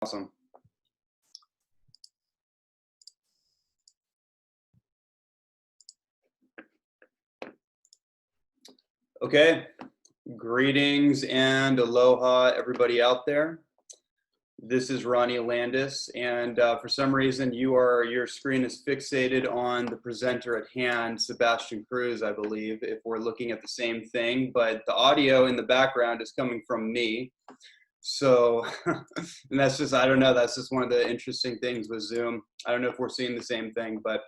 Awesome. Okay, greetings and aloha, everybody out there. This is Ronnie Landis, and for some reason, your screen is fixated on the presenter at hand, Sebastian Cruze, I believe, if we're looking at the same thing, but the audio in the background is coming from me. So, and that's just, I don't know, that's just one of the interesting things with Zoom. I don't know if we're seeing the same thing, but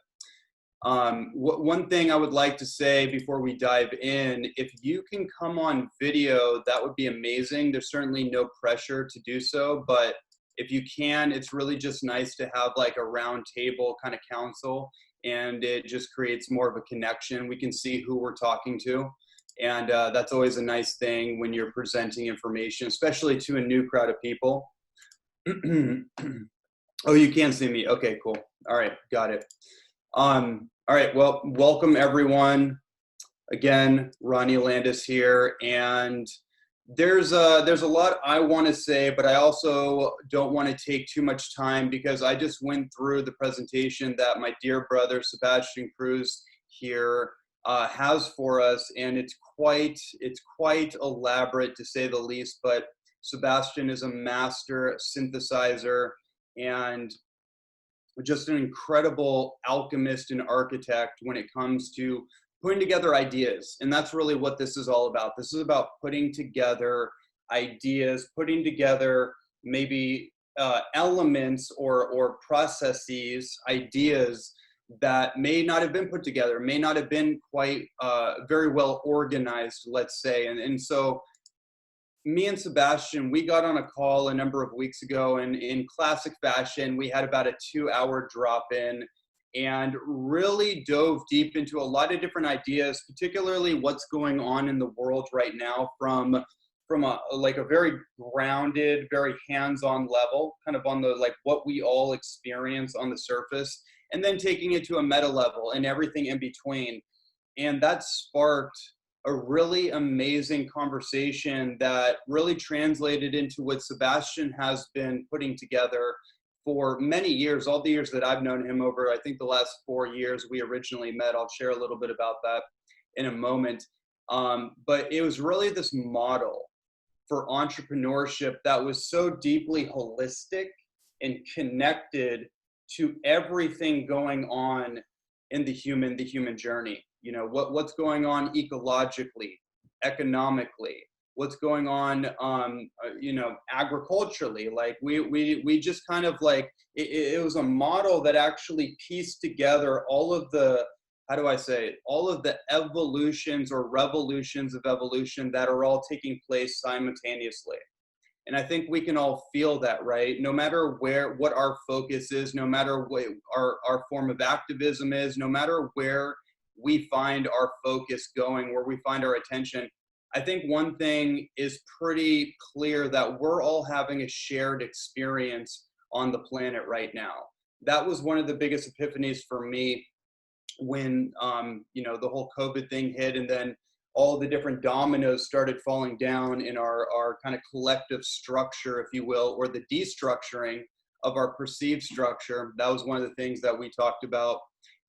one thing I would like to say before we dive in, if you can come on video, that would be amazing. There's certainly no pressure to do so, but if you can, it's really just nice to have like a round table kind of council, and it just creates more of a connection. We can see who we're talking to. And that's always a nice thing when you're presenting information, especially to a new crowd of people. Oh, you can see me. Okay, cool. All right, got it. All right, well, welcome everyone. Again, Ronnie Landis here, and there's a lot I want to say, but I also don't want to take too much time because I just went through the presentation that my dear brother Sebastian Cruze here has for us, and it's quite elaborate to say the least. But Sebastian is a master synthesizer and just an incredible alchemist and architect when it comes to putting together ideas. And that's really what this is all about. This is about putting together ideas, putting together maybe elements or processes, ideas that may not have been put together, may not have been quite very well organized, let's say. And so me and Sebastian, we got on a call a number of weeks ago, and in classic fashion, we had about a 2-hour drop-in and really dove deep into a lot of different ideas, particularly what's going on in the world right now from a very grounded, very hands-on level, kind of on the like what we all experience on the surface, and then taking it to a meta level and everything in between. And that sparked a really amazing conversation that really translated into what Sebastian has been putting together for many years, all the years that I've known him over, I think the last 4 years we originally met. I'll share a little bit about that in a moment. But it was really this model for entrepreneurship that was so deeply holistic and connected to everything going on in the human journey. You know, what's going on ecologically, economically, what's going on, agriculturally. Like we just kind of like, it was a model that actually pieced together all of the, how do I say it, all of the evolutions or revolutions of evolution that are all taking place simultaneously. And I think we can all feel that, right? No matter what our focus is, no matter what our form of activism is, no matter where we find our focus going, where we find our attention, I think one thing is pretty clear, that we're all having a shared experience on the planet right now. That was one of the biggest epiphanies for me when, the whole COVID thing hit, and then all the different dominoes started falling down in our kind of collective structure, if you will, or the destructuring of our perceived structure. That was one of the things that we talked about,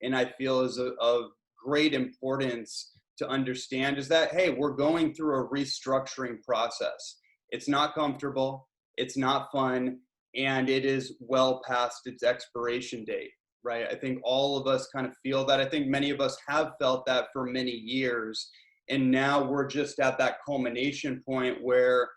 and I feel is of great importance to understand, is that, hey, we're going through a restructuring process. It's not comfortable, it's not fun, and it is well past its expiration date, right? I think all of us kind of feel that. I think many of us have felt that for many years. And now we're just at that culmination point where,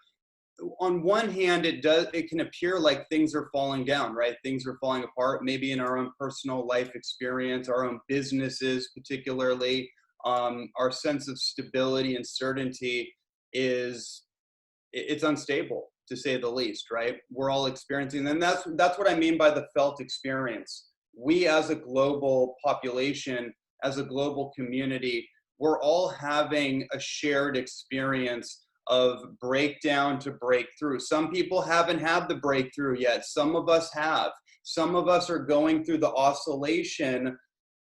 on one hand, it can appear like things are falling down, right? Things are falling apart, maybe in our own personal life experience, our own businesses, particularly. Our sense of stability and certainty it's unstable, to say the least, right? We're all experiencing, and that's what I mean by the felt experience. We as a global population, as a global community, we're all having a shared experience of breakdown to breakthrough. Some people haven't had the breakthrough yet. Some of us have. Some of us are going through the oscillation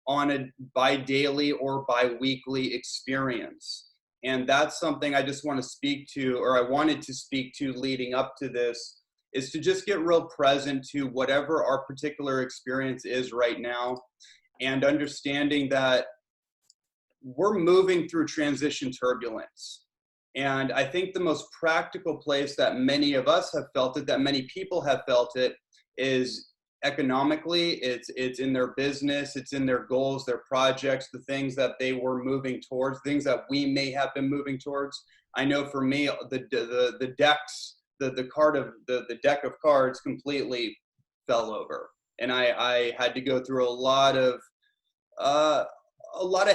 on a bi-daily or bi-weekly experience. And that's something I just want to speak to, or I wanted to speak to leading up to this, is to just get real present to whatever our particular experience is right now, and understanding that we're moving through transition turbulence. And I think the most practical place that many of us have felt it, that many people have felt it, is economically. It's in their business, it's in their goals, their projects, the things that they were moving towards, things that we may have been moving towards. I know for me, the deck of cards completely fell over, and I had to go through a lot of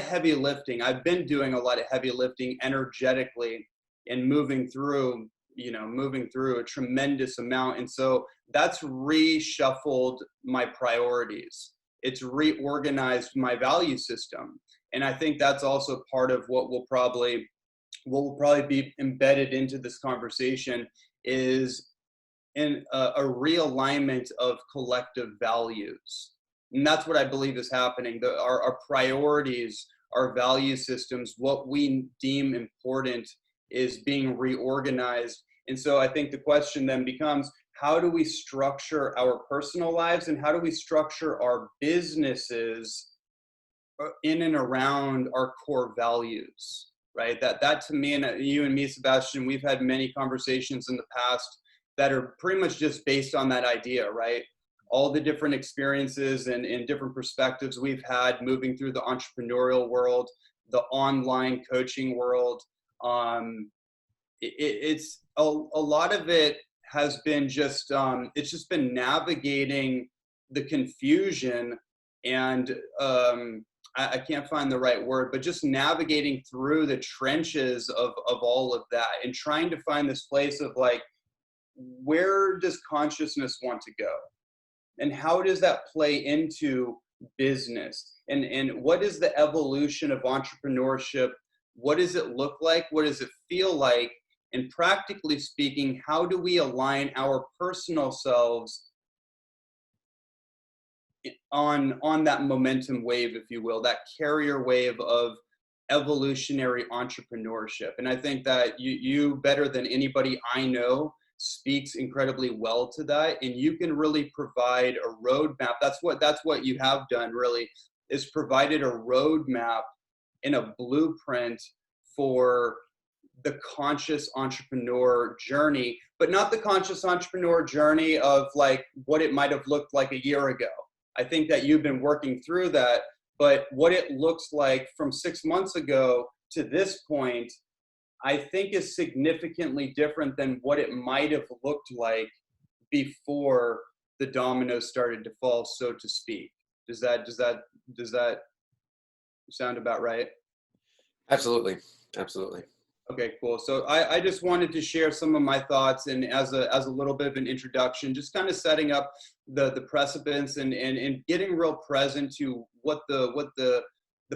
heavy lifting. I've been doing a lot of heavy lifting energetically and moving through a tremendous amount. And so that's reshuffled my priorities. It's reorganized my value system. And I think that's also part of what will probably be embedded into this conversation, is in a realignment of collective values. And that's what I believe is happening. Our priorities, our value systems, what we deem important is being reorganized. And so I think the question then becomes, how do we structure our personal lives, and how do we structure our businesses in and around our core values, right? That to me, and you and me, Sebastian, we've had many conversations in the past that are pretty much just based on that idea, right? All the different experiences and different perspectives we've had moving through the entrepreneurial world, the online coaching world. It's a lot of it has been just, it's just been navigating the confusion and I can't find the right word, but just navigating through the trenches of all of that and trying to find this place of like, where does consciousness want to go? And how does that play into business? And what is the evolution of entrepreneurship? What does it look like? What does it feel like? And practically speaking, how do we align our personal selves on that momentum wave, if you will, that carrier wave of evolutionary entrepreneurship? And I think that you better than anybody I know speaks incredibly well to that, and you can really provide a roadmap. That's what you have done, really, is provided a roadmap and a blueprint for the conscious entrepreneur journey, but not the conscious entrepreneur journey of like what it might have looked like a year ago. I think that you've been working through that, but what it looks like from 6 months ago to this point, I think is significantly different than what it might have looked like before the dominoes started to fall, so to speak. Does that sound about right? Absolutely. Okay, cool. So I just wanted to share some of my thoughts, and as a little bit of an introduction, just kind of setting up the precedents and getting real present to what the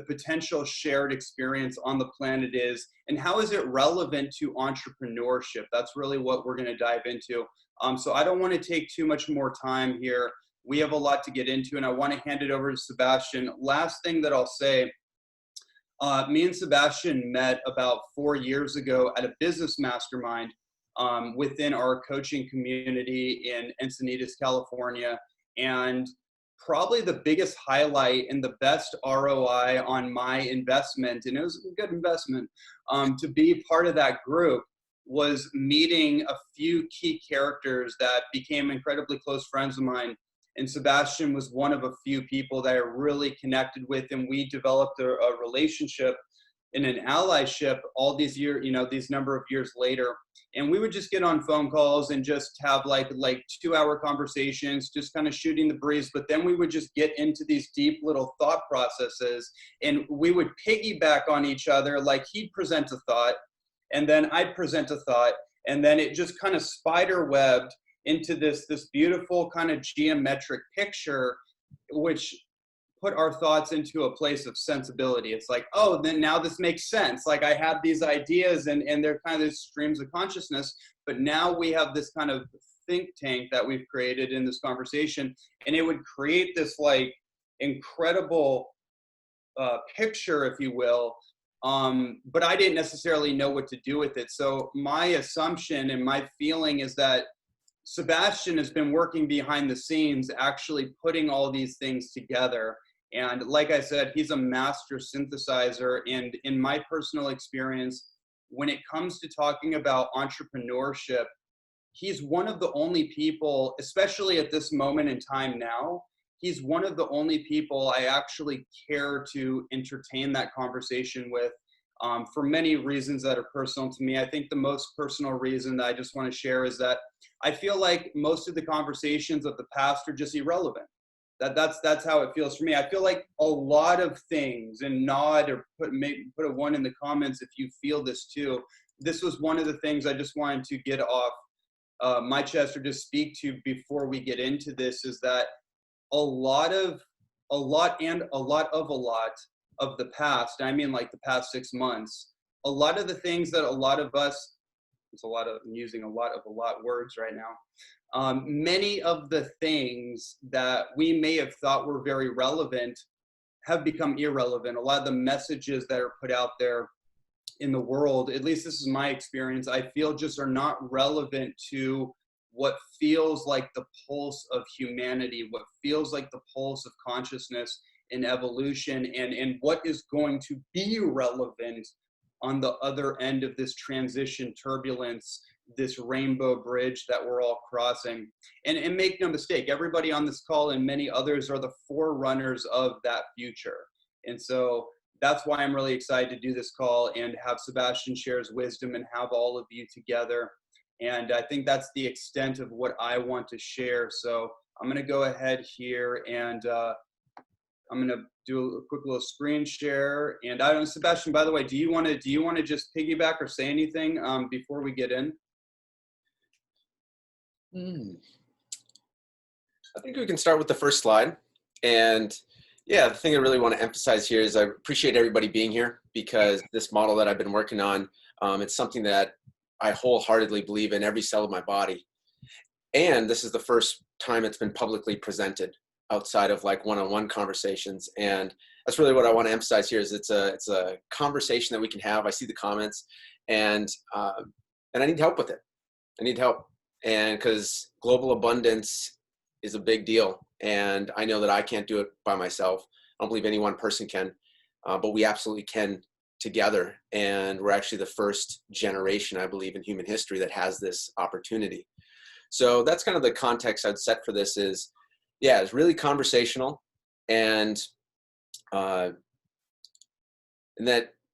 potential shared experience on the planet is, and how is it relevant to entrepreneurship. That's really what we're going to dive into. So I don't want to take too much more time here. We have a lot to get into, and I want to hand it over to Sebastian. Last thing that I'll say, me and Sebastian met about 4 years ago at a business mastermind within our coaching community in Encinitas, California. And probably the biggest highlight and the best ROI on my investment, and it was a good investment, to be part of that group, was meeting a few key characters that became incredibly close friends of mine. And Sebastian was one of a few people that I really connected with, and we developed a relationship and an allyship all these years, these number of years later. And we would just get on phone calls and just have like 2-hour conversations, just kind of shooting the breeze. But then we would just get into these deep little thought processes, and we would piggyback on each other. Like he'd present a thought, and then I'd present a thought, and then it just kind of spider webbed into this beautiful kind of geometric picture, which put our thoughts into a place of sensibility. It's like, oh, then now this makes sense. Like I have these ideas and they're kind of these streams of consciousness, but now we have this kind of think tank that we've created in this conversation, and it would create this like incredible picture, if you will. But I didn't necessarily know what to do with it. So my assumption and my feeling is that Sebastian has been working behind the scenes, actually putting all these things together. And like I said, he's a master synthesizer. And in my personal experience, when it comes to talking about entrepreneurship, he's one of the only people, especially at this moment in time now, he's one of the only people I actually care to entertain that conversation with, for many reasons that are personal to me. I think the most personal reason that I just want to share is that I feel like most of the conversations of the past are just irrelevant. That's how it feels for me. I feel like a lot of things, and nod or put a one in the comments if you feel this too. This was one of the things I just wanted to get off my chest, or just speak to before we get into this, is that a lot of the past, I mean like the past 6 months, a lot of the things that a lot of us, I'm using a lot words right now. Many of the things that we may have thought were very relevant have become irrelevant. A lot of the messages that are put out there in the world, at least this is my experience, I feel just are not relevant to what feels like the pulse of humanity, what feels like the pulse of consciousness and evolution, and what is going to be relevant on the other end of this transition turbulence, this rainbow bridge that we're all crossing. And make no mistake, everybody on this call and many others are the forerunners of that future. And so that's why I'm really excited to do this call and have Sebastian share his wisdom and have all of you together. And I think that's the extent of what I want to share. So I'm going to go ahead here and I'm going to do a quick little screen share. And I don't know, Sebastian, by the way, do you want to just piggyback or say anything before we get in? I think we can start with the first slide. And yeah, the thing I really want to emphasize here is I appreciate everybody being here, because this model that I've been working on, it's something that I wholeheartedly believe in every cell of my body. And this is the first time it's been publicly presented outside of like one-on-one conversations. And that's really what I want to emphasize here is it's a conversation that we can have. I see the comments, and I need help with it. I need help. And because global abundance is a big deal. And I know that I can't do it by myself. I don't believe any one person can, but we absolutely can together. And we're actually the first generation, I believe, in human history that has this opportunity. So that's kind of the context I'd set for this is, yeah, it's really conversational, and that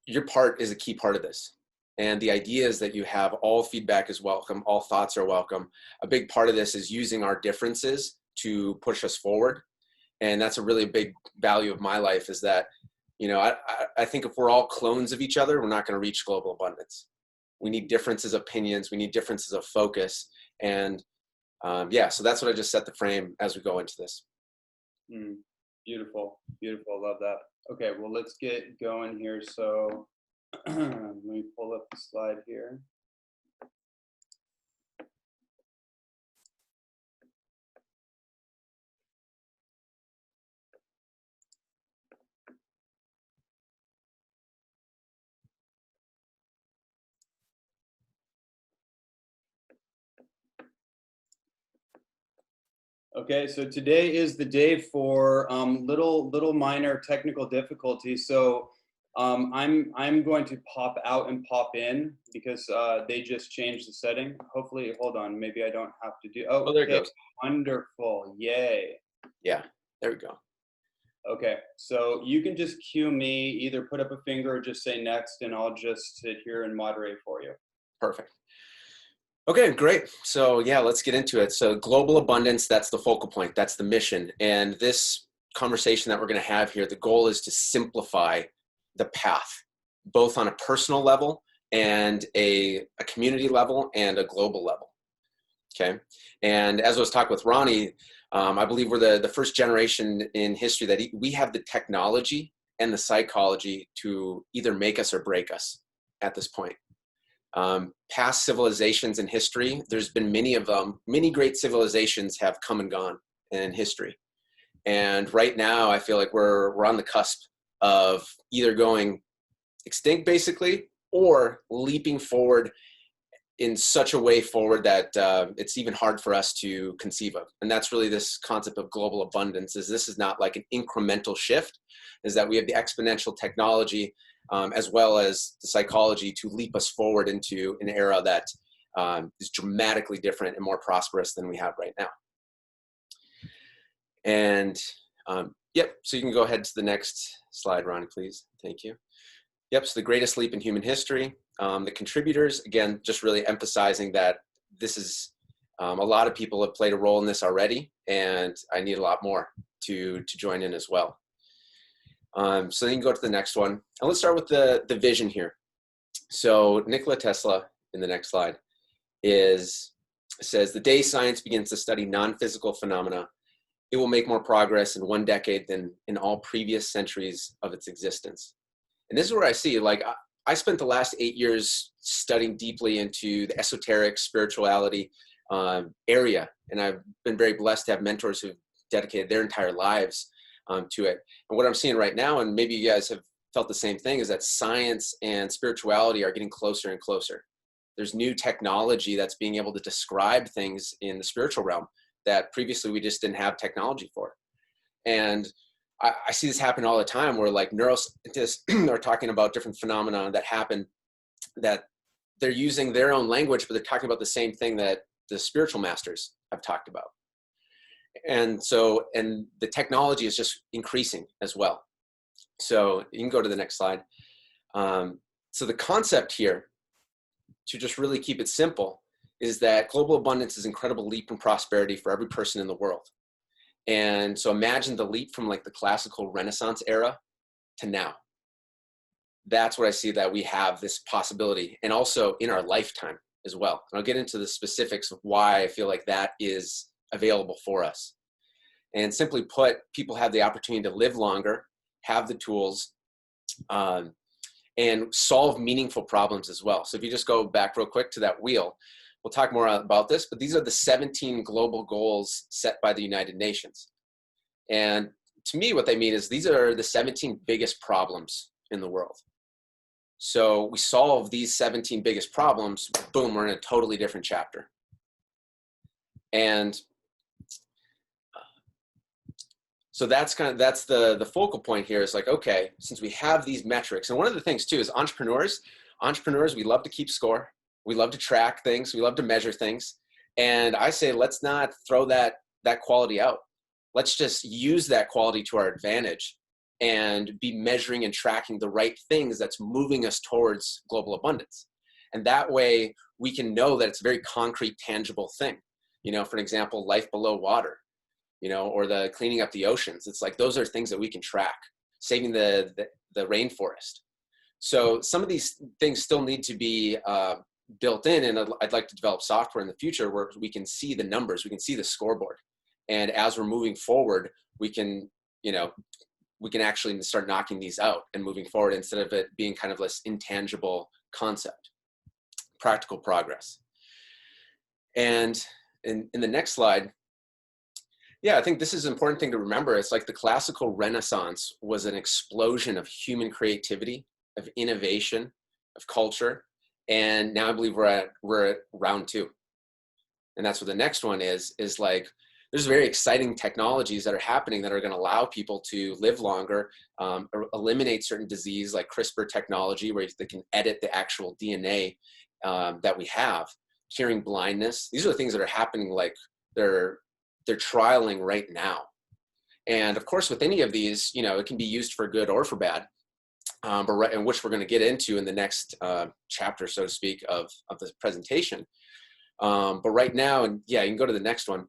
your part is a key part of this. And the idea is that you have all feedback is welcome, all thoughts are welcome. A big part of this is using our differences to push us forward. And that's a really big value of my life is that, you know, I think if we're all clones of each other, we're not going to reach global abundance. We need differences of opinions. We need differences of focus. And yeah, so that's what I just set the frame as we go into this. Beautiful. Beautiful. Love that. Okay, well, let's get going here. So let me pull up the slide here. Okay, so today is the day for little minor technical difficulties. So I'm going to pop out and pop in because they just changed the setting. Hopefully, hold on, maybe I don't have to do. Oh, there it goes. Wonderful, yay. Yeah, there we go. Okay, so you can just cue me, either put up a finger or just say next, and I'll just sit here and moderate for you. Perfect. Okay, great. So yeah, let's get into it. So global abundance, that's the focal point. That's the mission. And this conversation that we're going to have here, the goal is to simplify the path, both on a personal level and a community level and a global level. Okay. And as I was talking with Ronnie, I believe we're the first generation in history that we have the technology and the psychology to either make us or break us at this point. Past civilizations in history, there's been many of them. Many great civilizations have come and gone in history. And right now, I feel like we're on the cusp of either going extinct, basically, or leaping forward in such a way forward that it's even hard for us to conceive of. And that's really this concept of global abundance, is this is not like an incremental shift, is that we have the exponential technology as well as the psychology to leap us forward into an era that is dramatically different and more prosperous than we have right now. And yep, so you can go ahead to the next slide, Ronnie, please. Thank you. Yep, so the greatest leap in human history. The contributors, again, just really emphasizing that this is, a lot of people have played a role in this already, and I need a lot more to join in as well. So then you can go to the next one. And let's start with the vision here. So Nikola Tesla, in the next slide, says, the day science begins to study non-physical phenomena, it will make more progress in one decade than in all previous centuries of its existence. And this is where I see, like, I spent the last 8 years studying deeply into the esoteric spirituality area. And I've been very blessed to have mentors who've dedicated their entire lives to it. And what I'm seeing right now, and maybe you guys have felt the same thing, is that science and spirituality are getting closer and closer. There's new technology that's being able to describe things in the spiritual realm that previously we just didn't have technology for. And I see this happen all the time, where like neuroscientists are talking about different phenomena that happen, that they're using their own language, but they're talking about the same thing that the spiritual masters have talked about. And so, and the technology is just increasing as well. So you can go to the next slide. So the concept here, to just really keep it simple, is that global abundance is an incredible leap in prosperity for every person in the world. And so imagine the leap from like the classical Renaissance era to now. That's what I see, that we have this possibility, and also in our lifetime as well. And I'll get into the specifics of why I feel like that is available for us. And simply put, people have the opportunity to live longer, have the tools, and solve meaningful problems as well. So if you just go back real quick to that wheel, we'll talk more about this, but these are the 17 global goals set by the United Nations. And to me, what they mean is these are the 17 biggest problems in the world. So we solve these 17 biggest problems, boom, we're in a totally different chapter. And so that's the focal point here, is like, okay, since we have these metrics, and one of the things too is entrepreneurs, we love to keep score. We love to track things. We love to measure things. And I say, let's not throw that quality out. Let's just use that quality to our advantage and be measuring and tracking the right things that's moving us towards global abundance. And that way we can know that it's a very concrete, tangible thing. You know, for an example, life below water, you know, or the cleaning up the oceans. It's like, those are things that we can track, saving the rainforest. So some of these things still need to be built in, and I'd like to develop software in the future where we can see the numbers, we can see the scoreboard. And as we're moving forward, we can actually start knocking these out and moving forward, instead of it being kind of this intangible concept. Practical progress. And in the next slide, yeah, I think this is an important thing to remember. It's like the classical Renaissance was an explosion of human creativity, of innovation, of culture. And now I believe we're at round 2. And that's what the next one is like, there's very exciting technologies that are happening that are going to allow people to live longer, eliminate certain disease, like CRISPR technology, where they can edit the actual DNA that we have, curing blindness. These are the things that are happening, like they're trialing right now. And of course, with any of these, you know, it can be used for good or for bad. And which we're going to get into in the next chapter, so to speak, of this presentation. But right now, and yeah, you can go to the next one.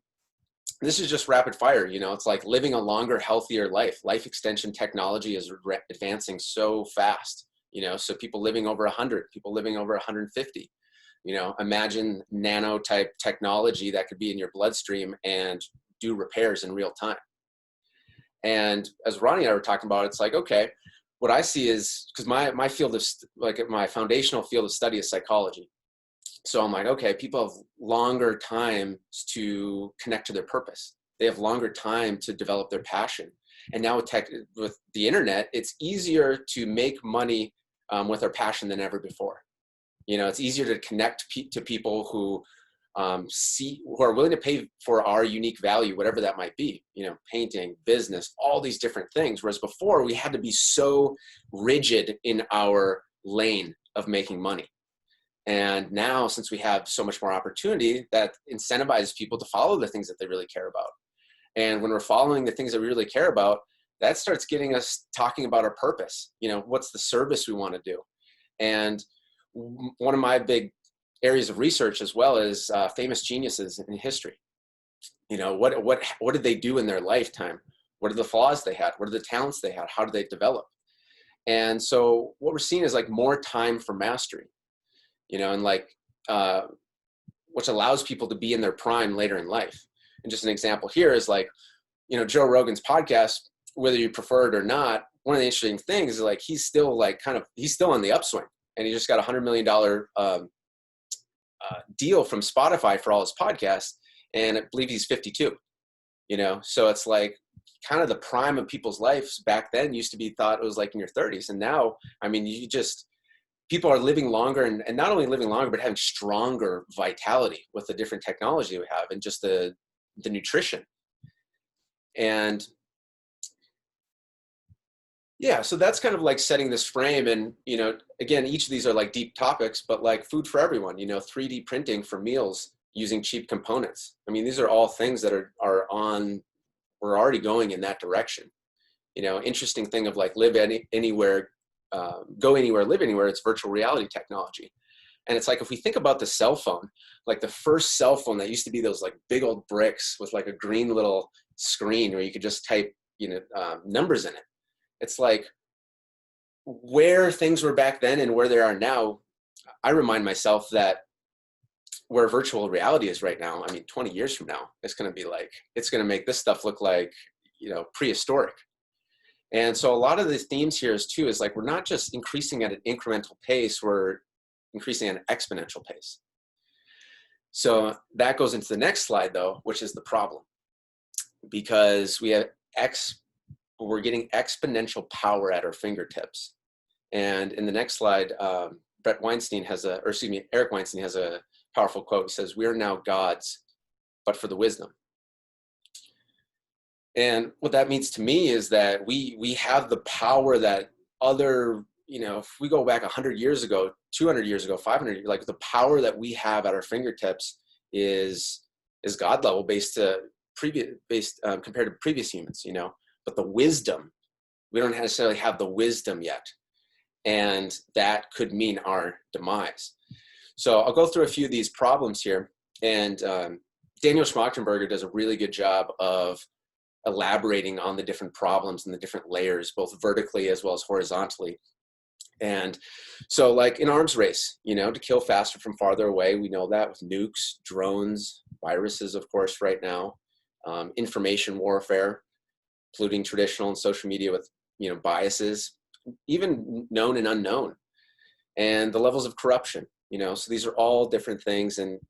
This is just rapid fire. You know, it's like living a longer, healthier life. Life extension technology is advancing so fast. You know, so people living over 100, people living over 150. You know, imagine nano type technology that could be in your bloodstream and do repairs in real time. And as Ronnie and I were talking about, it's like, okay, what I see is, because my field of, like my foundational field of study is psychology. So I'm like, okay, people have longer time to connect to their purpose. They have longer time to develop their passion. And now with the internet, it's easier to make money with our passion than ever before. It's easier to connect to people who who are willing to pay for our unique value, whatever that might be, painting, business, all these different things. Whereas before we had to be so rigid in our lane of making money. And now, since we have so much more opportunity, that incentivizes people to follow the things that they really care about. And when we're following the things that we really care about, that starts getting us talking about our purpose. What's the service we want to do? And one of my big areas of research as well is famous geniuses in history. What did they do in their lifetime? What are the flaws they had? What are the talents they had? How did they develop? And so what we're seeing is like more time for mastery, and which allows people to be in their prime later in life. And just an example here is like, Joe Rogan's podcast, whether you prefer it or not, one of the interesting things is like, he's still on the upswing, and he just got $100 million deal from Spotify for all his podcasts. And I believe he's 52, so it's like kind of the prime of people's lives back then used to be thought it was like in your 30s. And now, I mean, people are living longer and not only living longer, but having stronger vitality with the different technology we have and just the nutrition. And yeah, so that's kind of like setting this frame. And, again, each of these are like deep topics, but like food for everyone, 3D printing for meals using cheap components. I mean, these are all things that we're already going in that direction. Interesting thing of like anywhere, go anywhere, live anywhere, it's virtual reality technology. And it's like, if we think about the cell phone, like the first cell phone that used to be those like big old bricks with like a green little screen where you could just type, numbers in it. It's like where things were back then and where they are now. I remind myself that where virtual reality is right now, I mean, 20 years from now, it's going to make this stuff look like, prehistoric. And so a lot of the themes here is like, we're not just increasing at an incremental pace, we're increasing at an exponential pace. So that goes into the next slide though, which is the problem, because we're getting exponential power at our fingertips. And in the next slide, Eric Weinstein has a powerful quote. He says, "We are now gods, but for the wisdom." And what that means to me is that we have the power that other, if we go back 100 years ago, 200 years ago, 500 years, like the power that we have at our fingertips is God level compared to previous humans, but the wisdom, we don't necessarily have the wisdom yet. And that could mean our demise. So I'll go through a few of these problems here. And Daniel Schmachtenberger does a really good job of elaborating on the different problems and the different layers, both vertically as well as horizontally. And so like in arms race, to kill faster from farther away, we know that with nukes, drones, viruses, of course, right now, information warfare, polluting traditional and social media with, biases, even known and unknown, and the levels of corruption, so these are all different things, and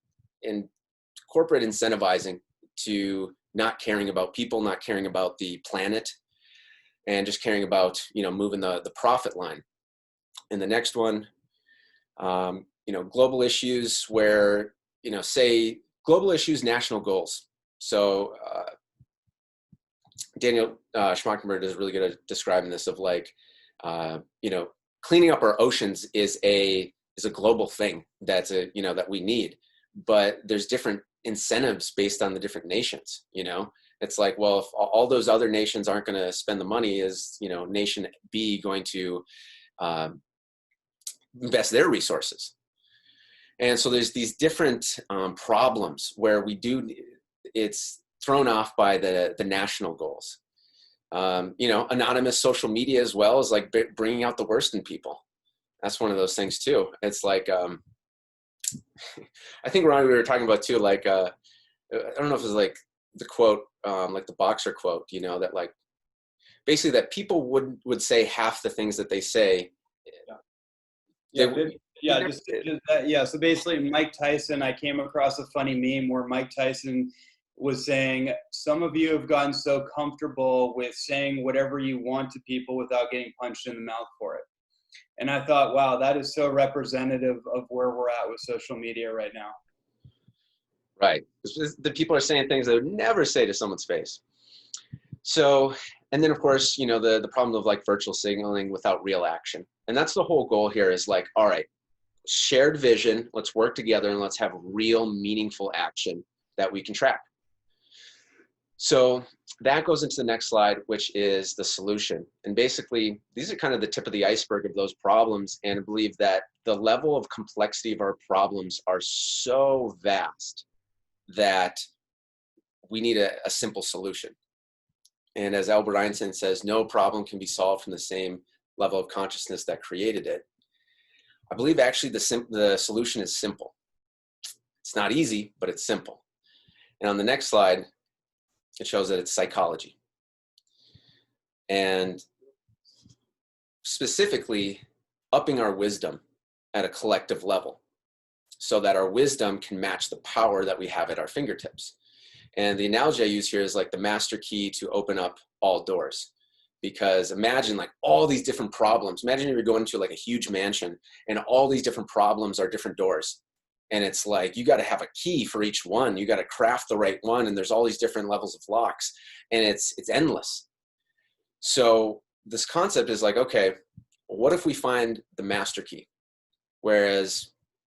corporate incentivizing to not caring about people, not caring about the planet, and just caring about, moving the profit line. And the next one, global issues where, say global issues, national goals. So Daniel Schmachtenberger is really good at describing this of like, cleaning up our oceans is a global thing that's that we need, but there's different incentives based on the different nations. It's like, well, if all those other nations aren't going to spend the money, is nation B going to invest their resources? And so there's these different problems where it's thrown off by the national goals. Anonymous social media as well is like bringing out the worst in people. That's one of those things too. It's like, I think Ronnie, we were talking about too, like, I don't know if it was like the quote, like the boxer quote, that like, basically that people would say half the things that they say. So basically Mike Tyson, I came across a funny meme where Mike Tyson was saying, some of you have gotten so comfortable with saying whatever you want to people without getting punched in the mouth for it. And I thought, wow, that is so representative of where we're at with social media right now. Right. The people are saying things they would never say to someone's face. So, and then of course, you know, the problem of like virtual signaling without real action. And that's the whole goal here is like, all right, shared vision, let's work together and let's have real meaningful action that we can track. So that goes into the next slide, which is the solution. And basically, these are kind of the tip of the iceberg of those problems. And I believe that the level of complexity of our problems are so vast that we need a simple solution. And as Albert Einstein says, no problem can be solved from the same level of consciousness that created it. I believe actually the solution is simple. It's not easy, but it's simple. And on the next slide, it shows that it's psychology. And specifically, upping our wisdom at a collective level so that our wisdom can match the power that we have at our fingertips. And the analogy I use here is like the master key to open up all doors. Because imagine like all these different problems. Imagine you're going to like a huge mansion and all these different problems are different doors. And it's like, you got to have a key for each one. You got to craft the right one. And there's all these different levels of locks and it's endless. So this concept is like, okay, what if we find the master key? Whereas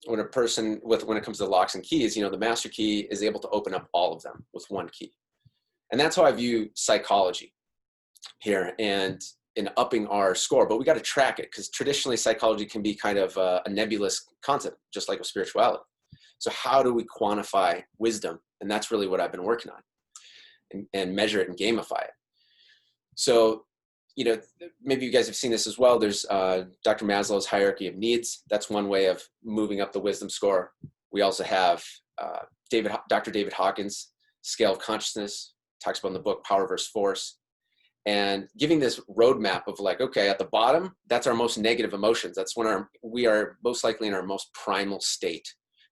when a person when it comes to locks and keys, you know, the master key is able to open up all of them with one key. And that's how I view psychology here and in upping our score, but we got to track it because traditionally psychology can be kind of a nebulous concept, just like with spirituality. So how do we quantify wisdom? And that's really what I've been working on and measure it and gamify it. So, you know, maybe you guys have seen this as well. There's Dr. Maslow's hierarchy of needs. That's one way of moving up the wisdom score. We also have Dr. David Hawkins' scale of consciousness, talks about in the book Power versus Force. And giving this roadmap of like, okay, at the bottom, that's our most negative emotions. That's when we are most likely in our most primal state.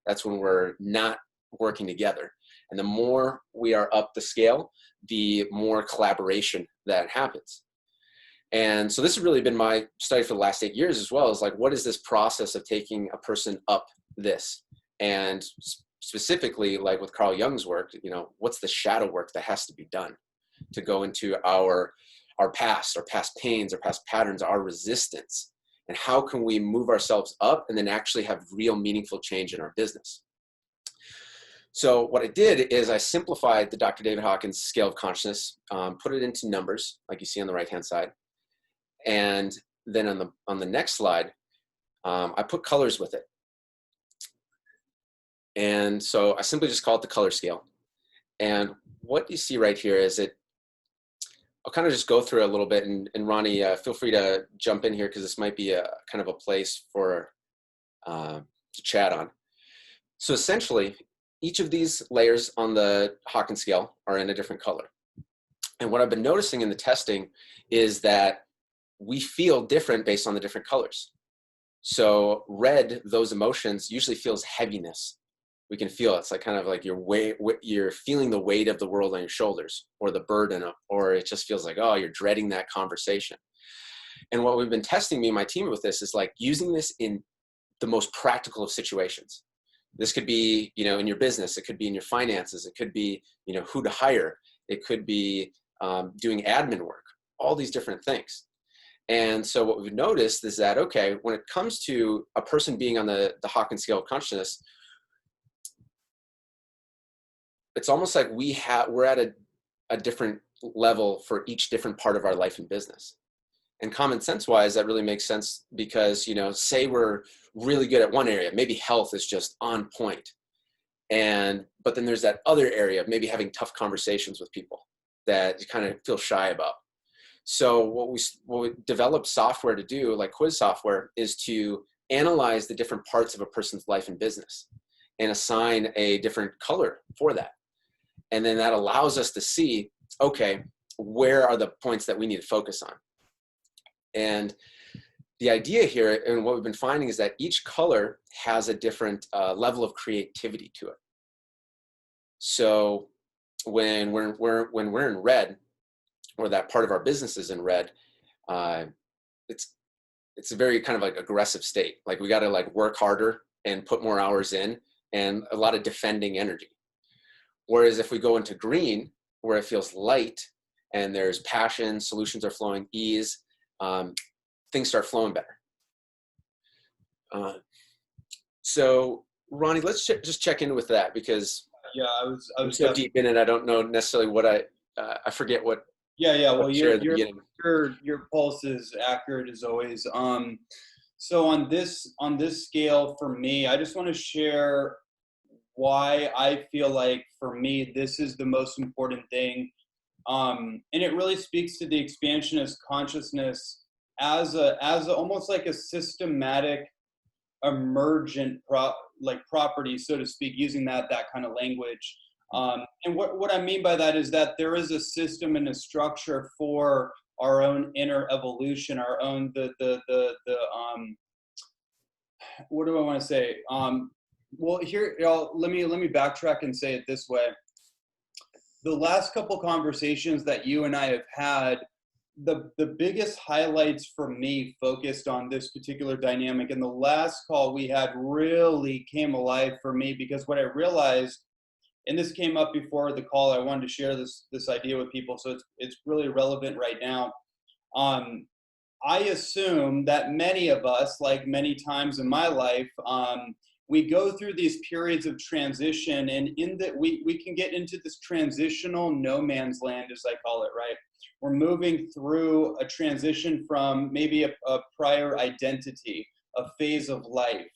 That's when we're not working together. And the more we are up the scale, the more collaboration that happens. And so this has really been my study for the last 8 years as well, is like, what is this process of taking a person up this? And specifically, like with Carl Jung's work, you know, what's the shadow work that has to be done to go into our past pains, our past patterns, our resistance, and how can we move ourselves up and then actually have real meaningful change in our business. So what I did is I simplified the Dr. David Hawkins scale of consciousness, put it into numbers like you see on the right hand side, and then on the next slide, I put colors with it. And so I simply just call it the color scale. And what you see right here is I'll kind of just go through it a little bit, and Ronnie, feel free to jump in here because this might be a kind of a place for to chat on. So essentially, each of these layers on the Hawkins scale are in a different color. And what I've been noticing in the testing is that we feel different based on the different colors. So red, those emotions usually feels heaviness. We can feel it. It's like kind of like you're feeling the weight of the world on your shoulders, or the burden, or it just feels like, oh, you're dreading that conversation. And what we've been testing, me and my team, with this is like using this in the most practical of situations. This could be, you know, in your business. It could be in your finances. It could be, you know, who to hire. It could be doing admin work, all these different things. And so what we've noticed is that, okay, when it comes to a person being on the Hawkins scale of consciousness, it's almost like we're at a different level for each different part of our life and business. And common sense wise, that really makes sense because, you know, say we're really good at one area, maybe health is just on point. But then there's that other area of maybe having tough conversations with people that you kind of feel shy about. So what we develop software to do, like quiz software, is to analyze the different parts of a person's life and business and assign a different color for that. And then that allows us to see, okay, where are the points that we need to focus on? And the idea here, and what we've been finding, is that each color has a different level of creativity to it. So when we're in red, or that part of our business is in red, it's a very kind of like aggressive state. Like we got to like work harder and put more hours in, and a lot of defending energy. Whereas if we go into green, where it feels light and there's passion, solutions are flowing, ease, things start flowing better. So Ronnie, let's just check in with that, because Yeah, I I'm was so deep in it. I don't know necessarily what I forget what. Yeah. Well, I shared at the beginning. your pulse is accurate as always. So on this scale for me, I just want to share why I feel like for me this is the most important thing. And it really speaks to the expansionist consciousness as a almost like a systematic emergent property, so to speak, using that kind of language. And what I mean by that is that there is a system and a structure for our own inner evolution, our own what do I want to say? Well, here, let me backtrack and say it this way. The last couple conversations that you and I have had, the biggest highlights for me focused on this particular dynamic. And the last call we had really came alive for me, because what I realized, and this came up before the call, I wanted to share this idea with people, so it's really relevant right now. I assume that many of us, like many times in my life, we go through these periods of transition, and in that we can get into this transitional no man's land, as I call it, right? We're moving through a transition from maybe a prior identity, a phase of life,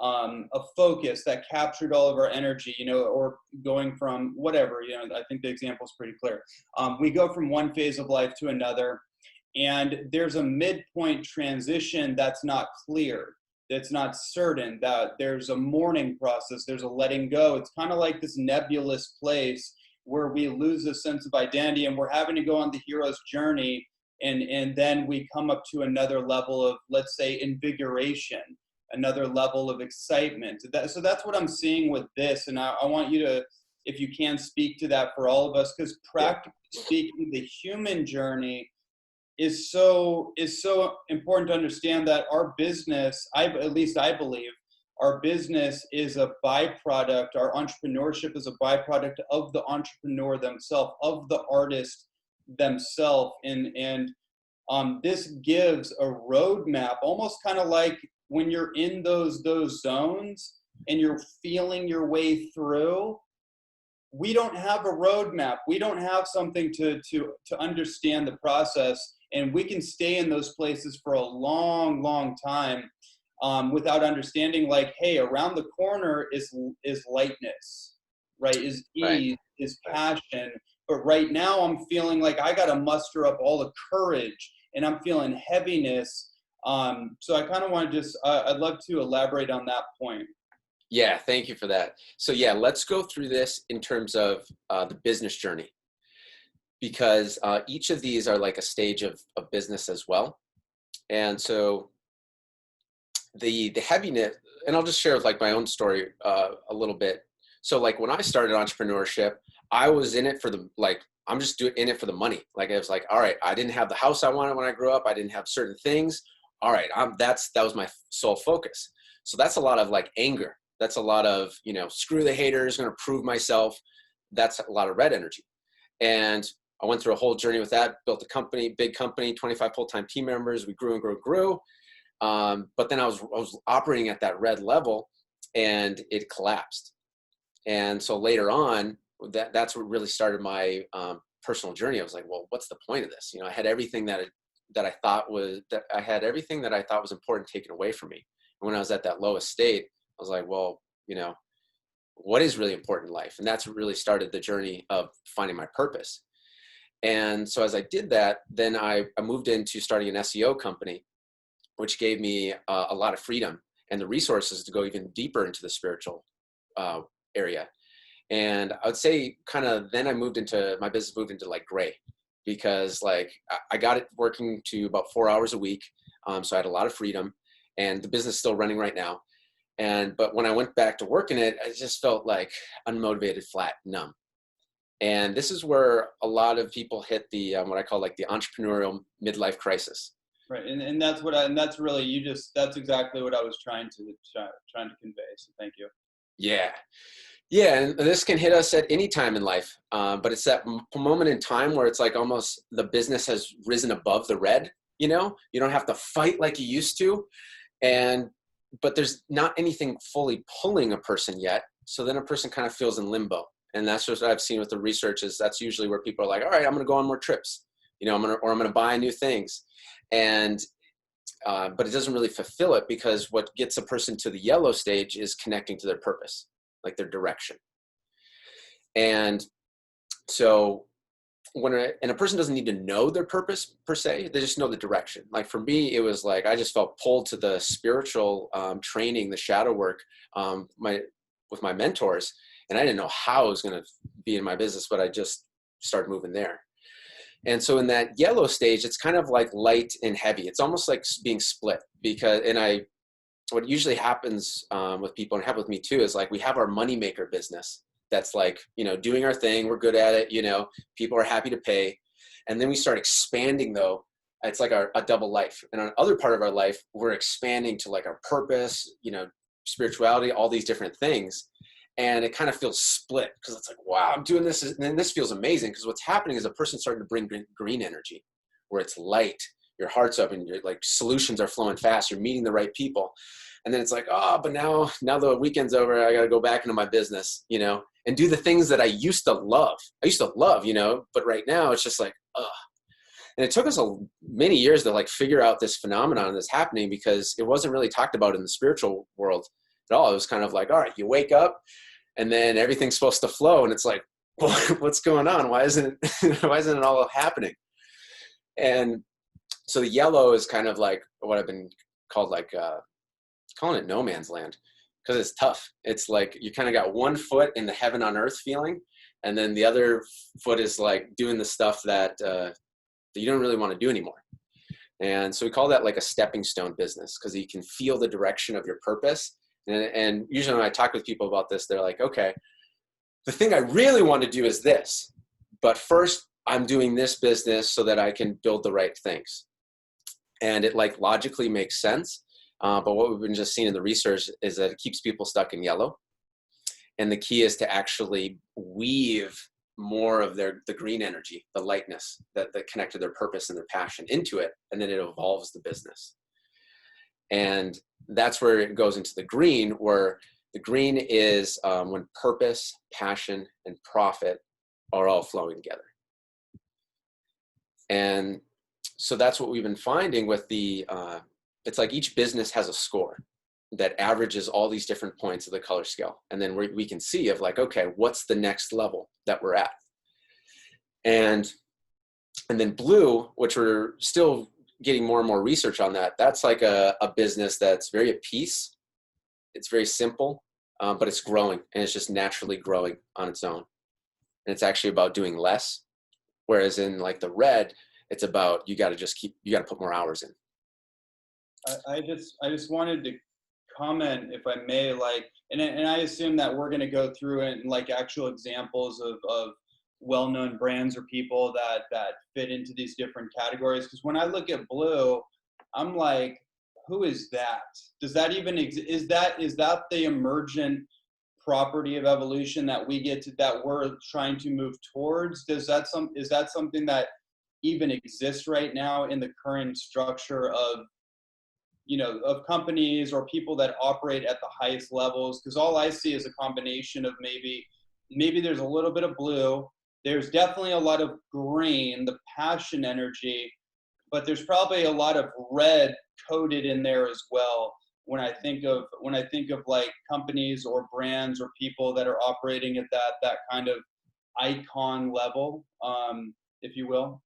a focus that captured all of our energy, or going from whatever, I think the example is pretty clear. We go from one phase of life to another, and there's a midpoint transition that's not clear, that's not certain, that there's a mourning process, there's a letting go. It's kind of like this nebulous place where we lose a sense of identity, and we're having to go on the hero's journey, and then we come up to another level of, let's say, invigoration, another level of excitement. So that's what I'm seeing with this, and I want you to, if you can, speak to that for all of us, because practically speaking, the human journey is so important to understand that our business, at least I believe, our business is a byproduct, our entrepreneurship is a byproduct of the entrepreneur themselves, of the artist themselves. And this gives a roadmap, almost kind of like when you're in those zones and you're feeling your way through. We don't have a roadmap. We don't have something to understand the process. And we can stay in those places for a long, long time without understanding, like, hey, around the corner is lightness, right? Is ease, is passion. But right now I'm feeling like I got to muster up all the courage, and I'm feeling heaviness. So I kind of want to just, I'd love to elaborate on that point. Yeah, thank you for that. So yeah, let's go through this in terms of the business journey, because each of these are like a stage of business as well. And so the heaviness, and I'll just share like my own story a little bit. So like when I started entrepreneurship, I was in it for I'm just in it for the money. Like I was like, all right, I didn't have the house I wanted when I grew up. I didn't have certain things. All right, that was my sole focus. So that's a lot of like anger. That's a lot of, screw the haters, going to prove myself. That's a lot of red energy. And I went through a whole journey with that, built a company, big company, 25 full-time team members. We grew and grew and grew. But then I was operating at that red level, and it collapsed. And so later on, that's what really started my personal journey. I was like, well, what's the point of this? I had everything that I thought was important taken away from me. And when I was at that lowest state, I was like, well, what is really important in life? And that's what really started the journey of finding my purpose. And so as I did that, then I moved into starting an SEO company, which gave me a lot of freedom and the resources to go even deeper into the spiritual area. And I would say then my business moved into like gray, because like I got it working to about 4 hours a week. So I had a lot of freedom, and the business is still running right now. But when I went back to work in it, I just felt like unmotivated, flat, numb. And this is where a lot of people hit the, what I call like the entrepreneurial midlife crisis. Right. And that's what and that's really, that's exactly what I was trying to convey. So thank you. Yeah. Yeah, and this can hit us at any time in life, but it's that moment in time where it's like almost the business has risen above the red. You know, you don't have to fight like you used to, but there's not anything fully pulling a person yet. So then a person kind of feels in limbo, and that's what I've seen with the research. Is that's usually where people are like, all right, I'm going to go on more trips, you know, I'm going to buy new things, and but it doesn't really fulfill it, because what gets a person to the yellow stage is connecting to their purpose, like their direction. And so and a person doesn't need to know their purpose per se, they just know the direction. Like for me, it was like, I just felt pulled to the spiritual training, the shadow work with my mentors. And I didn't know how I was going to be in my business, but I just started moving there. And so in that yellow stage, it's kind of like light and heavy. It's almost like being split, what usually happens with people, and happened with me too, is like we have our moneymaker business that's like, you know, doing our thing. We're good at it. You know, people are happy to pay. And then we start expanding though. It's like a double life. And on the other part of our life, we're expanding to like our purpose, you know, spirituality, all these different things. And it kind of feels split, because it's like, wow, I'm doing this. And then this feels amazing, because what's happening is a person starting to bring green energy, where it's light, your heart's up, and you're like, solutions are flowing fast. You're meeting the right people. And then it's like, oh, but now the weekend's over, I got to go back into my business, you know, and do the things that I used to love. You know, but right now it's just like, ugh. And it took us many years to like figure out this phenomenon that's happening, because it wasn't really talked about in the spiritual world at all. It was kind of like, all right, you wake up and then everything's supposed to flow. And it's like, what's going on? Why isn't it all happening? And so the yellow is kind of like what I've been called, like, calling it no man's land, because it's tough. It's like you kind of got one foot in the heaven on earth feeling, and then the other foot is like doing the stuff that you don't really want to do anymore. And so we call that like a stepping stone business, because you can feel the direction of your purpose. And usually when I talk with people about this, they're like, okay, the thing I really want to do is this, but first I'm doing this business so that I can build the right things. And it like logically makes sense. But what we've been just seeing in the research is that it keeps people stuck in yellow. And the key is to actually weave more of the green energy, the lightness that connect to their purpose and their passion into it. And then it evolves the business. And that's where it goes into the green, where the green is when purpose, passion, and profit are all flowing together. And so that's what we've been finding with it's like each business has a score that averages all these different points of the color scale. And then we can see of like, okay, what's the next level that we're at? And then blue, which we're still getting more and more research on that's like a business that's very at peace. It's very simple, but it's growing, and it's just naturally growing on its own. And it's actually about doing less. Whereas in like the red, it's about, you got to put more hours in. I just wanted to comment, if I may, like, and I assume that we're going to go through it and like actual examples of well-known brands or people that fit into these different categories. Because when I look at blue, I'm like, who is that? Does that even exist? Is that the emergent property of evolution that we're trying to move towards? Is that something that even exists right now in the current structure of companies or people that operate at the highest levels? Because all I see is a combination of maybe there's a little bit of blue, there's definitely a lot of green, the passion energy, but there's probably a lot of red coded in there as well. When I think of like companies or brands or people that are operating at that kind of icon level, if you will.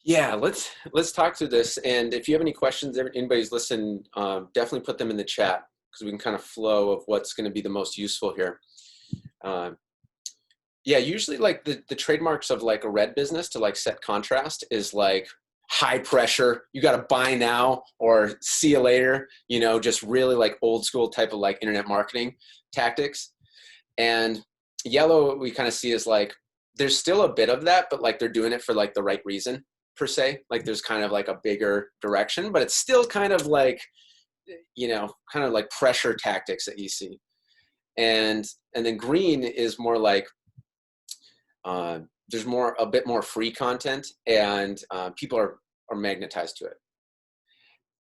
Yeah, let's talk through this. And if you have any questions, anybody's listening, definitely put them in the chat, because we can kind of flow of what's going to be the most useful here. Yeah, usually like the trademarks of like a red business, to like set contrast, is like high pressure, you got to buy now or see you later, just really like old school type of like internet marketing tactics. And yellow, we kind of see as like, there's still a bit of that, but like they're doing it for like the right reason per se. Like there's kind of like a bigger direction, but it's still kind of like, kind of like pressure tactics that you see. And then green is more like, there's a bit more free content, and people are magnetized to it.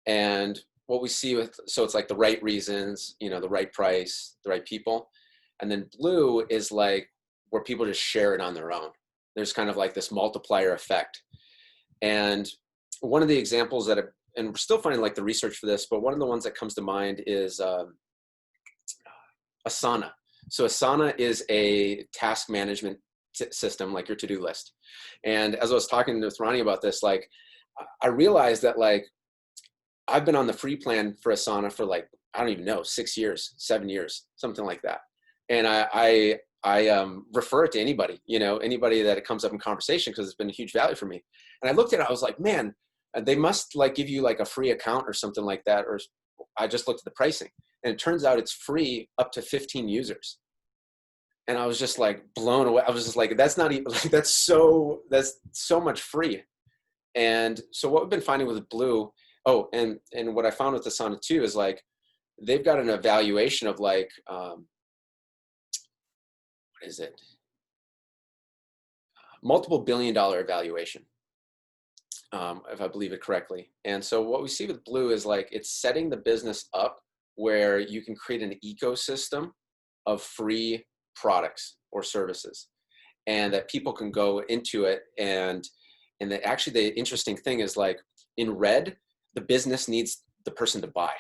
And what we see so it's like the right reasons, the right price, the right people. And then blue is like where people just share it on their own. There's kind of like this multiplier effect. And one of the examples and we're still finding like the research for this, but one of the ones that comes to mind is Asana. So Asana is a task management system, like your to-do list. And as I was talking with Ronnie about this, like I realized that like I've been on the free plan for Asana for like, I don't even know, 6 years, 7 years, something like that. And I refer it to anybody, anybody that it comes up in conversation, because it's been a huge value for me. And I looked at it, I was like, man, they must like give you like a free account or something like that. Or I just looked at the pricing, and it turns out it's free up to 15 users. And I was just like blown away. I was just like, that's not even like, that's so much free. And so what we've been finding with Blue, and what I found with Asana too is like, they've got an evaluation of like, what is it? Multiple billion-dollar evaluation, if I believe it correctly. And so what we see with Blue is like, it's setting the business up where you can create an ecosystem of free products or services, and that people can go into it. And that actually the interesting thing is like in red, the business needs the person to buy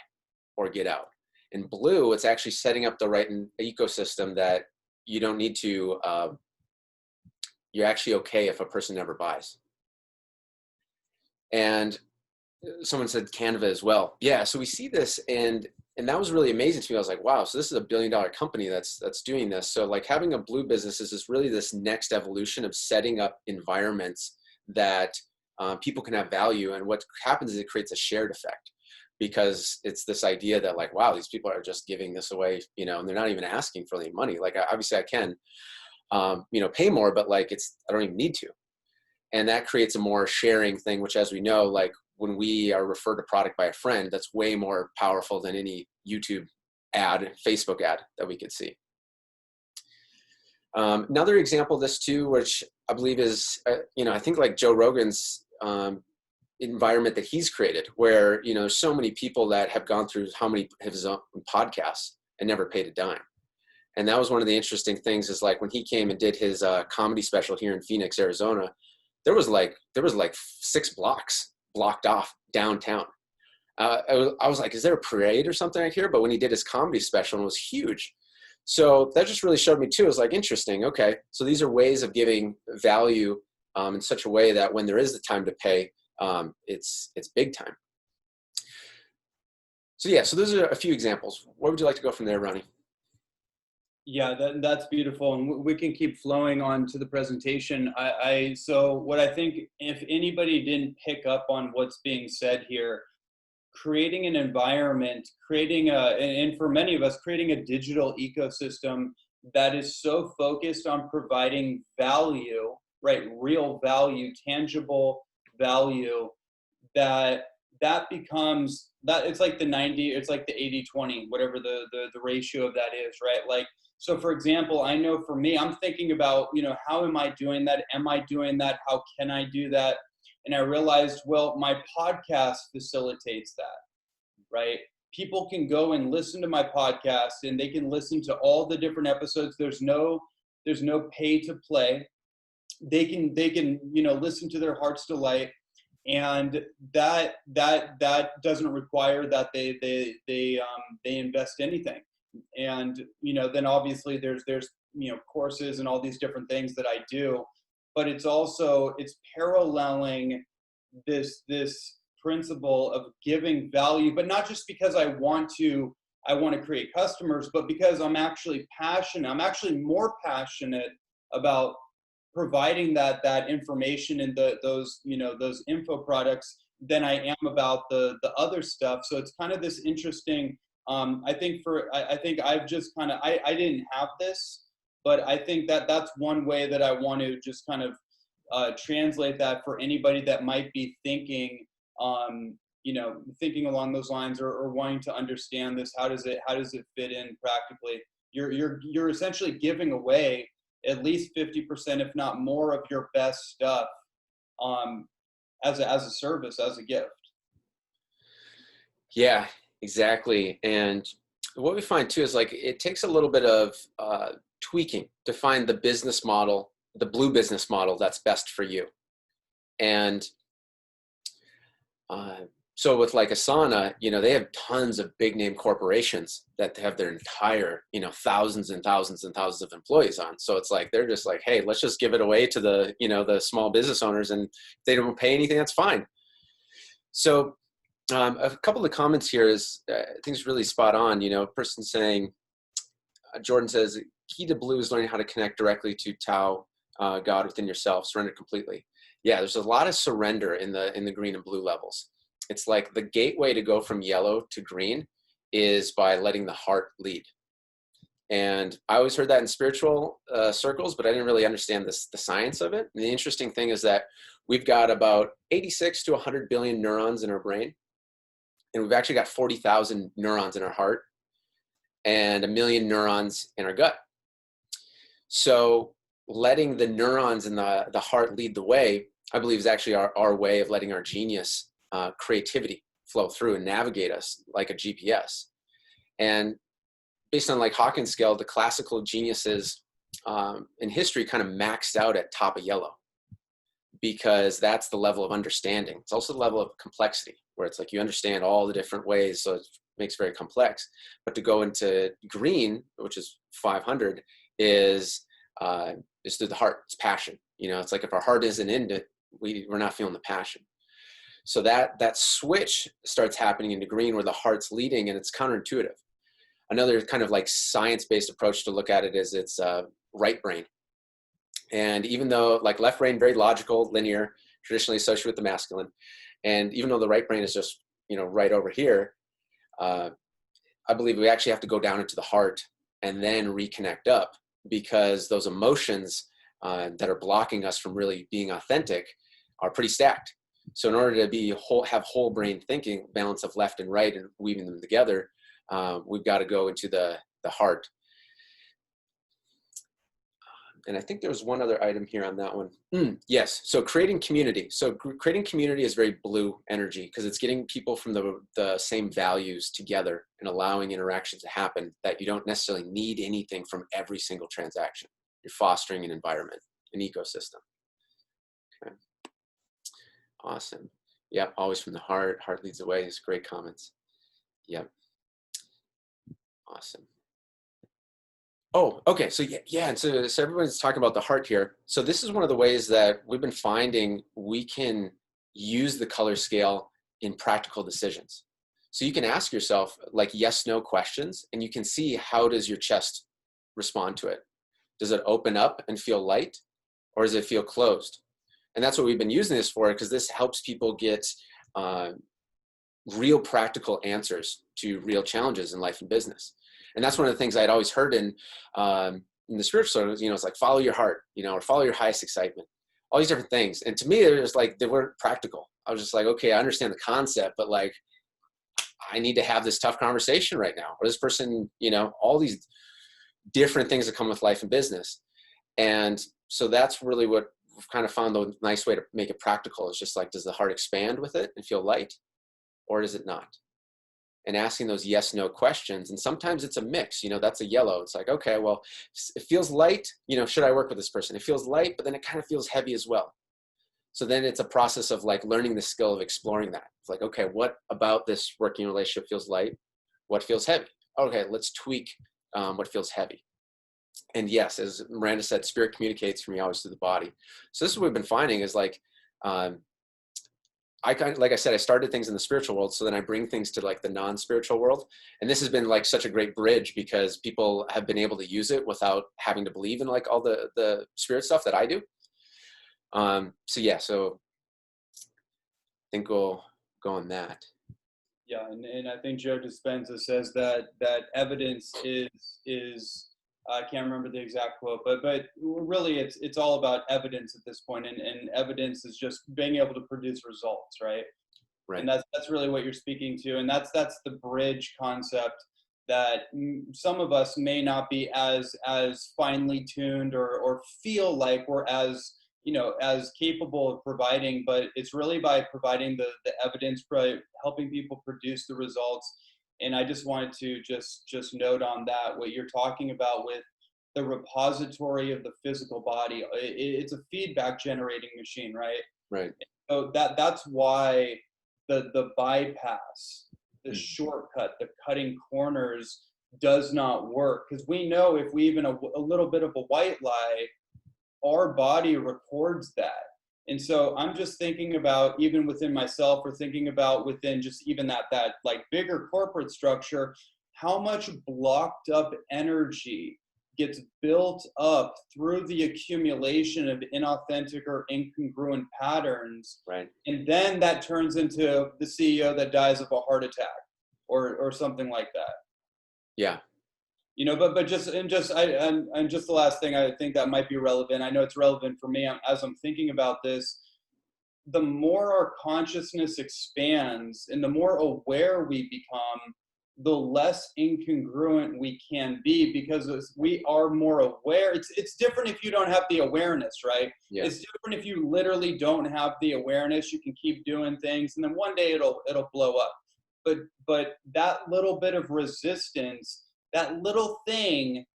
or get out. In blue, it's actually setting up the right ecosystem that you don't need to, you're actually okay if a person never buys. And someone said Canva as well. Yeah, so we see this, and that was really amazing to me. I was like, wow, so this is a $1 billion company that's doing this. So like having a blue business is really this next evolution of setting up environments that people can have value. And what happens is it creates a shared effect, because it's this idea that like, wow, these people are just giving this away, and they're not even asking for any money. Like obviously I can, pay more, but like I don't even need to. And that creates a more sharing thing, which, as we know, like when we are referred a product by a friend, that's way more powerful than any YouTube ad, Facebook ad that we could see. Another example of this too, which I believe is, I think like Joe Rogan's environment that he's created, where, there's so many people that have gone through how many of his own podcasts and never paid a dime. And that was one of the interesting things, is like when he came and did his comedy special here in Phoenix, Arizona, there was like 6 blocks blocked off downtown. I was like, is there a parade or something right here? But when he did his comedy special, it was huge. So that just really showed me too. It was like, interesting. Okay. So these are ways of giving value in such a way that when there is the time to pay, it's big time. So yeah, so those are a few examples. Where would you like to go from there, Ronnie? Yeah, that's beautiful, and we can keep flowing on to the presentation. So what I think, if anybody didn't pick up on what's being said here, creating an environment, and for many of us, creating a digital ecosystem that is so focused on providing value, right? Real value, tangible value, that becomes that. It's like the 80-20, whatever the ratio of that is, right? Like, so for example, I know for me, I'm thinking about, how am I doing that? Am I doing that? How can I do that? And I realized, well, my podcast facilitates that, right? People can go and listen to my podcast, and they can listen to all the different episodes. There's no pay to play. They can listen to their heart's delight. And that doesn't require that they invest anything. And then obviously there's courses and all these different things that I do, but it's paralleling this principle of giving value, but not just because I want to create customers, but because I'm actually passionate. I'm actually more passionate about providing that information and those info products than I am about the other stuff. So it's kind of this interesting. I think I've just kind of, I didn't have this, but I think that's one way that I want to just kind of translate that for anybody that might be thinking, thinking along those lines, or wanting to understand this? How does it fit in practically? You're essentially giving away at least 50%, if not more, of your best stuff, as a service, as a gift. Yeah, exactly. And what we find too is like it takes a little bit of tweaking to find the business model, the blue business model that's best for you. And so with like Asana, they have tons of big name corporations that have their entire, thousands and thousands and thousands of employees on. So it's like, they're just like, hey, let's just give it away to the, the small business owners, and if they don't pay anything, that's fine. So a couple of comments here is, I think it's really spot on. A person saying, Jordan says, key to blue is learning how to connect directly to Tao, God within yourself, surrender completely. Yeah, there's a lot of surrender in the green and blue levels. It's like the gateway to go from yellow to green is by letting the heart lead. And I always heard that in spiritual circles, but I didn't really understand the science of it. And the interesting thing is that we've got about 86 to 100 billion neurons in our brain. And we've actually got 40,000 neurons in our heart and 1 million neurons in our gut. So letting the neurons in the heart lead the way, I believe, is actually our way of letting our genius creativity flow through and navigate us like a GPS. And based on like Hawkins scale, the classical geniuses in history kind of maxed out at top of yellow, because that's the level of understanding. It's also the level of complexity, where it's like you understand all the different ways, so it makes it very complex. But to go into green, which is 500, is through the heart. It's passion. It's like if our heart isn't in it, we're not feeling the passion. So that switch starts happening into green, where the heart's leading, and it's counterintuitive. Another kind of like science-based approach to look at it is it's right brain. And even though like left brain, very logical, linear, traditionally associated with the masculine. And even though the right brain is just, right over here, I believe we actually have to go down into the heart and then reconnect up, because those emotions that are blocking us from really being authentic are pretty stacked. So in order to have whole brain thinking, balance of left and right and weaving them together, we've got to go into the heart. And I think there was one other item here on that one. Yes. So creating community. So creating community is very blue energy, because it's getting people from the same values together and allowing interactions to happen that you don't necessarily need anything from every single transaction. You're fostering an environment, an ecosystem. Okay. Awesome. Yep. Always from the heart. Heart leads the way. It's great comments. Yep. Awesome. Oh, okay. So yeah. And so everyone's talking about the heart here. So this is one of the ways that we've been finding we can use the color scale in practical decisions. So you can ask yourself like yes, no questions, and you can see, how does your chest respond to it? Does it open up and feel light, or does it feel closed? And that's what we've been using this for, because this helps people get real practical answers to real challenges in life and business. And that's one of the things I'd always heard in the spiritual circles, it's like follow your heart, or follow your highest excitement, all these different things. And to me, it was like, they weren't practical. I was just like, okay, I understand the concept, but like, I need to have this tough conversation right now. Or this person, all these different things that come with life and business. And so that's really what we've kind of found the nice way to make it practical. Is just like, does the heart expand with it and feel light, or does it not? And asking those yes, no questions. And sometimes it's a mix, that's a yellow. It's like, okay, well, it feels light, should I work with this person? It feels light, but then it kind of feels heavy as well. So then it's a process of like learning the skill of exploring that. It's like, okay, what about this working relationship feels light? What feels heavy? Okay, let's tweak what feels heavy. And yes, as Miranda said, spirit communicates for me always through the body. So this is what we've been finding is like, like I said, I started things in the spiritual world, so then I bring things to like the non-spiritual world. And this has been like such a great bridge, because people have been able to use it without having to believe in like all the spirit stuff that I do. So yeah, so I think we'll go on that. Yeah, and I think Joe Dispenza says that evidence is I can't remember the exact quote, but really it's all about evidence at this point, and evidence is just being able to produce results, right? Right. And that's really what you're speaking to, and that's the bridge concept that some of us may not be as finely tuned or feel like we're as, you know, as capable of providing, but it's really by providing the evidence, by helping people produce the results. And I just wanted to just note on that what you're talking about with the repository of the physical body. It's a feedback generating machine, right? Right. So that's why the bypass, the shortcut, the cutting corners does not work, because we know if we even a little bit of a white lie, our body records that. And so I'm just thinking about, even within myself, or thinking about within just even that like bigger corporate structure, how much blocked up energy gets built up through the accumulation of inauthentic or incongruent patterns. Right. And then that turns into the CEO that dies of a heart attack or something like that. Yeah. You know, but just and just the last thing I think that might be relevant. I know it's relevant for me as I'm thinking about this. The more our consciousness expands and the more aware we become, the less incongruent we can be, because we are more aware. It's different if you don't have the awareness, right? Yeah. It's different if you literally don't have the awareness. You can keep doing things, and then one day it'll blow up. But that little bit of resistance, that little thing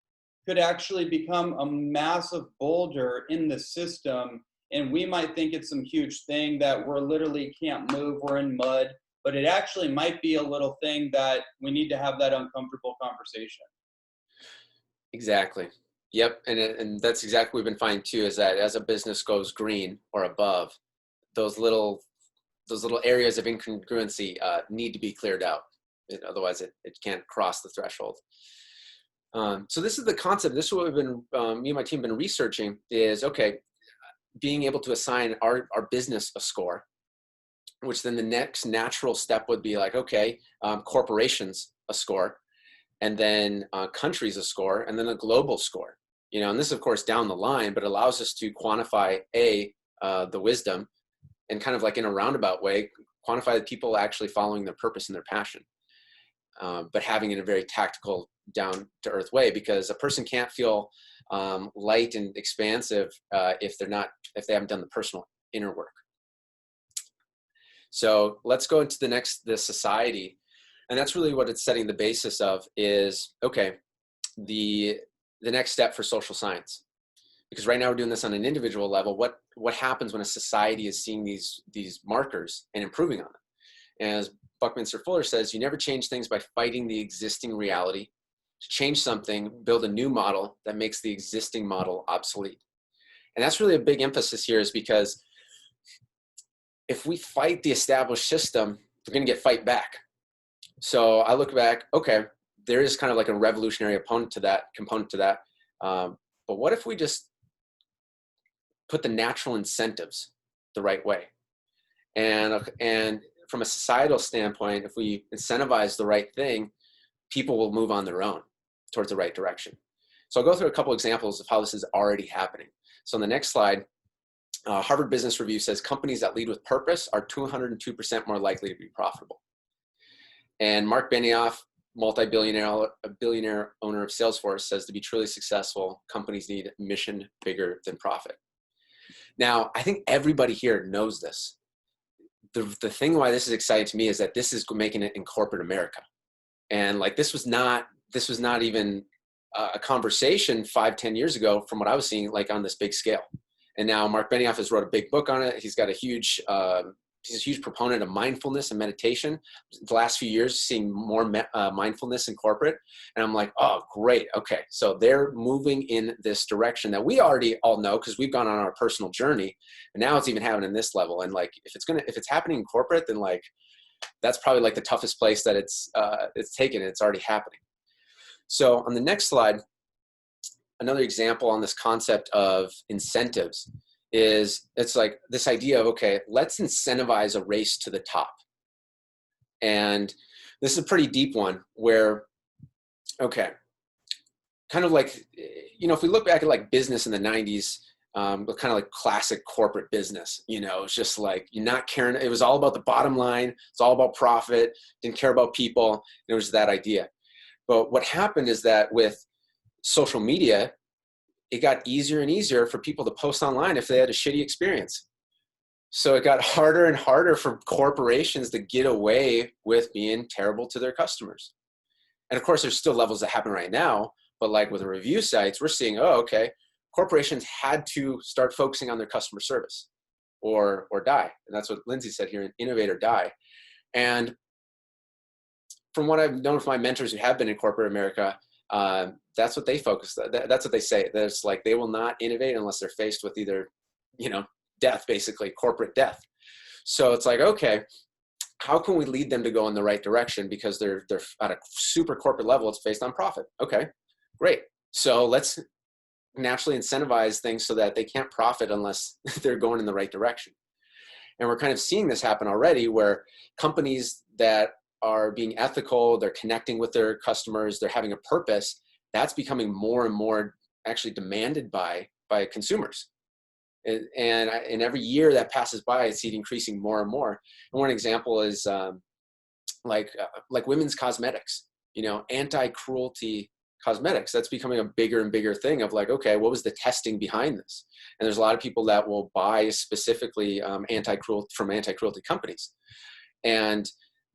could actually become a massive boulder in the system. And we might think it's some huge thing that we're literally can't move, we're in mud, but it actually might be a little thing that we need to have that uncomfortable conversation. Exactly. Yep. And that's exactly what we've been finding too, is that as a business goes green or above, those little areas of incongruency need to be cleared out. Otherwise it can't cross the threshold. So this is the concept. This is what we've been, me and my team have been researching is, okay, being able to assign our business a score, which then the next natural step would be like, okay, corporations a score, and then countries a score, and then a global score. You know, and this is of course down the line, but it allows us to quantify the wisdom, and kind of like in a roundabout way, quantify the people actually following their purpose and their passion, but having it in a very tactical, down to earth way, because a person can't feel light and expansive if they haven't done the personal inner work. So let's go into the society. And that's really what it's setting the basis of is, okay, the next step for social science. Because right now we're doing this on an individual level. What happens when a society is seeing these markers and improving on them? As Buckminster Fuller says, you never change things by fighting the existing reality. To change something, build a new model that makes the existing model obsolete. And that's really a big emphasis here, is because if we fight the established system, we're going to get fight back. So I look back, okay, there is kind of like a revolutionary component to that. But what if we just put the natural incentives the right way? And from a societal standpoint, if we incentivize the right thing, people will move on their own towards the right direction. So I'll go through a couple examples of how this is already happening. So on the next slide, Harvard Business Review says companies that lead with purpose are 202% more likely to be profitable. And Mark Benioff, billionaire owner of Salesforce, says to be truly successful, companies need mission bigger than profit. Now, I think everybody here knows this. The thing why this is exciting to me is that this is making it in corporate America. And like, this was not even a conversation 5-10 years ago from what I was seeing, like on this big scale. And now Mark Benioff has wrote a big book on it. He's got he's a huge proponent of mindfulness and meditation. The last few years, seeing more mindfulness in corporate. And I'm like, oh, great. Okay. So they're moving in this direction that we already all know, because we've gone on our personal journey. And now it's even happening in this level. And like, if it's happening in corporate, then like, that's probably like the toughest place that it's taken. It's already happening. So on the next slide, another example on this concept of incentives is, it's like this idea of, okay, let's incentivize a race to the top. And this is a pretty deep one where, okay, kind of like, if we look back at like business in the 90s, but kind of like classic corporate business, it's just like you're not caring. It was all about the bottom line. It's all about profit. Didn't care about people. It was that idea. But what happened is that with social media, it got easier and easier for people to post online if they had a shitty experience. So it got harder and harder for corporations to get away with being terrible to their customers. And of course, there's still levels that happen right now, but like with the review sites, we're seeing, corporations had to start focusing on their customer service or die. And that's what Lindsay said here, innovate or die. And from what I've known from my mentors who have been in corporate America, that's what they focus. That's what they say. There's like, they will not innovate unless they're faced with either, death, basically corporate death. So it's like, okay, how can we lead them to go in the right direction? Because they're at a super corporate level, it's based on profit. Okay, great. So let's naturally incentivize things so that they can't profit unless they're going in the right direction. And we're kind of seeing this happen already, where companies that are being ethical, they're connecting with their customers, they're having a purpose, that's becoming more and more actually demanded by consumers. And every year that passes by, I see it increasing more and more. And one example is like women's cosmetics, anti-cruelty cosmetics. That's becoming a bigger and bigger thing of like, okay, what was the testing behind this? And there's a lot of people that will buy specifically anti-cruelty companies. And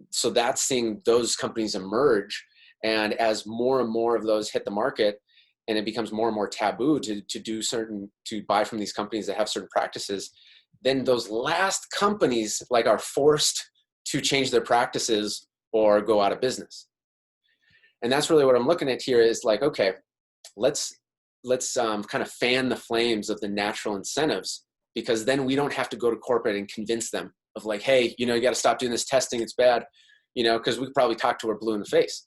so that's seeing those companies emerge. And as more and more of those hit the market, and it becomes more and more taboo to buy from these companies that have certain practices, then those last companies like are forced to change their practices or go out of business. And that's really what I'm looking at here is like, okay, let's kind of fan the flames of the natural incentives, because then we don't have to go to corporate and convince them of like, hey, you got to stop doing this testing. It's bad, because we could probably talk to her blue in the face.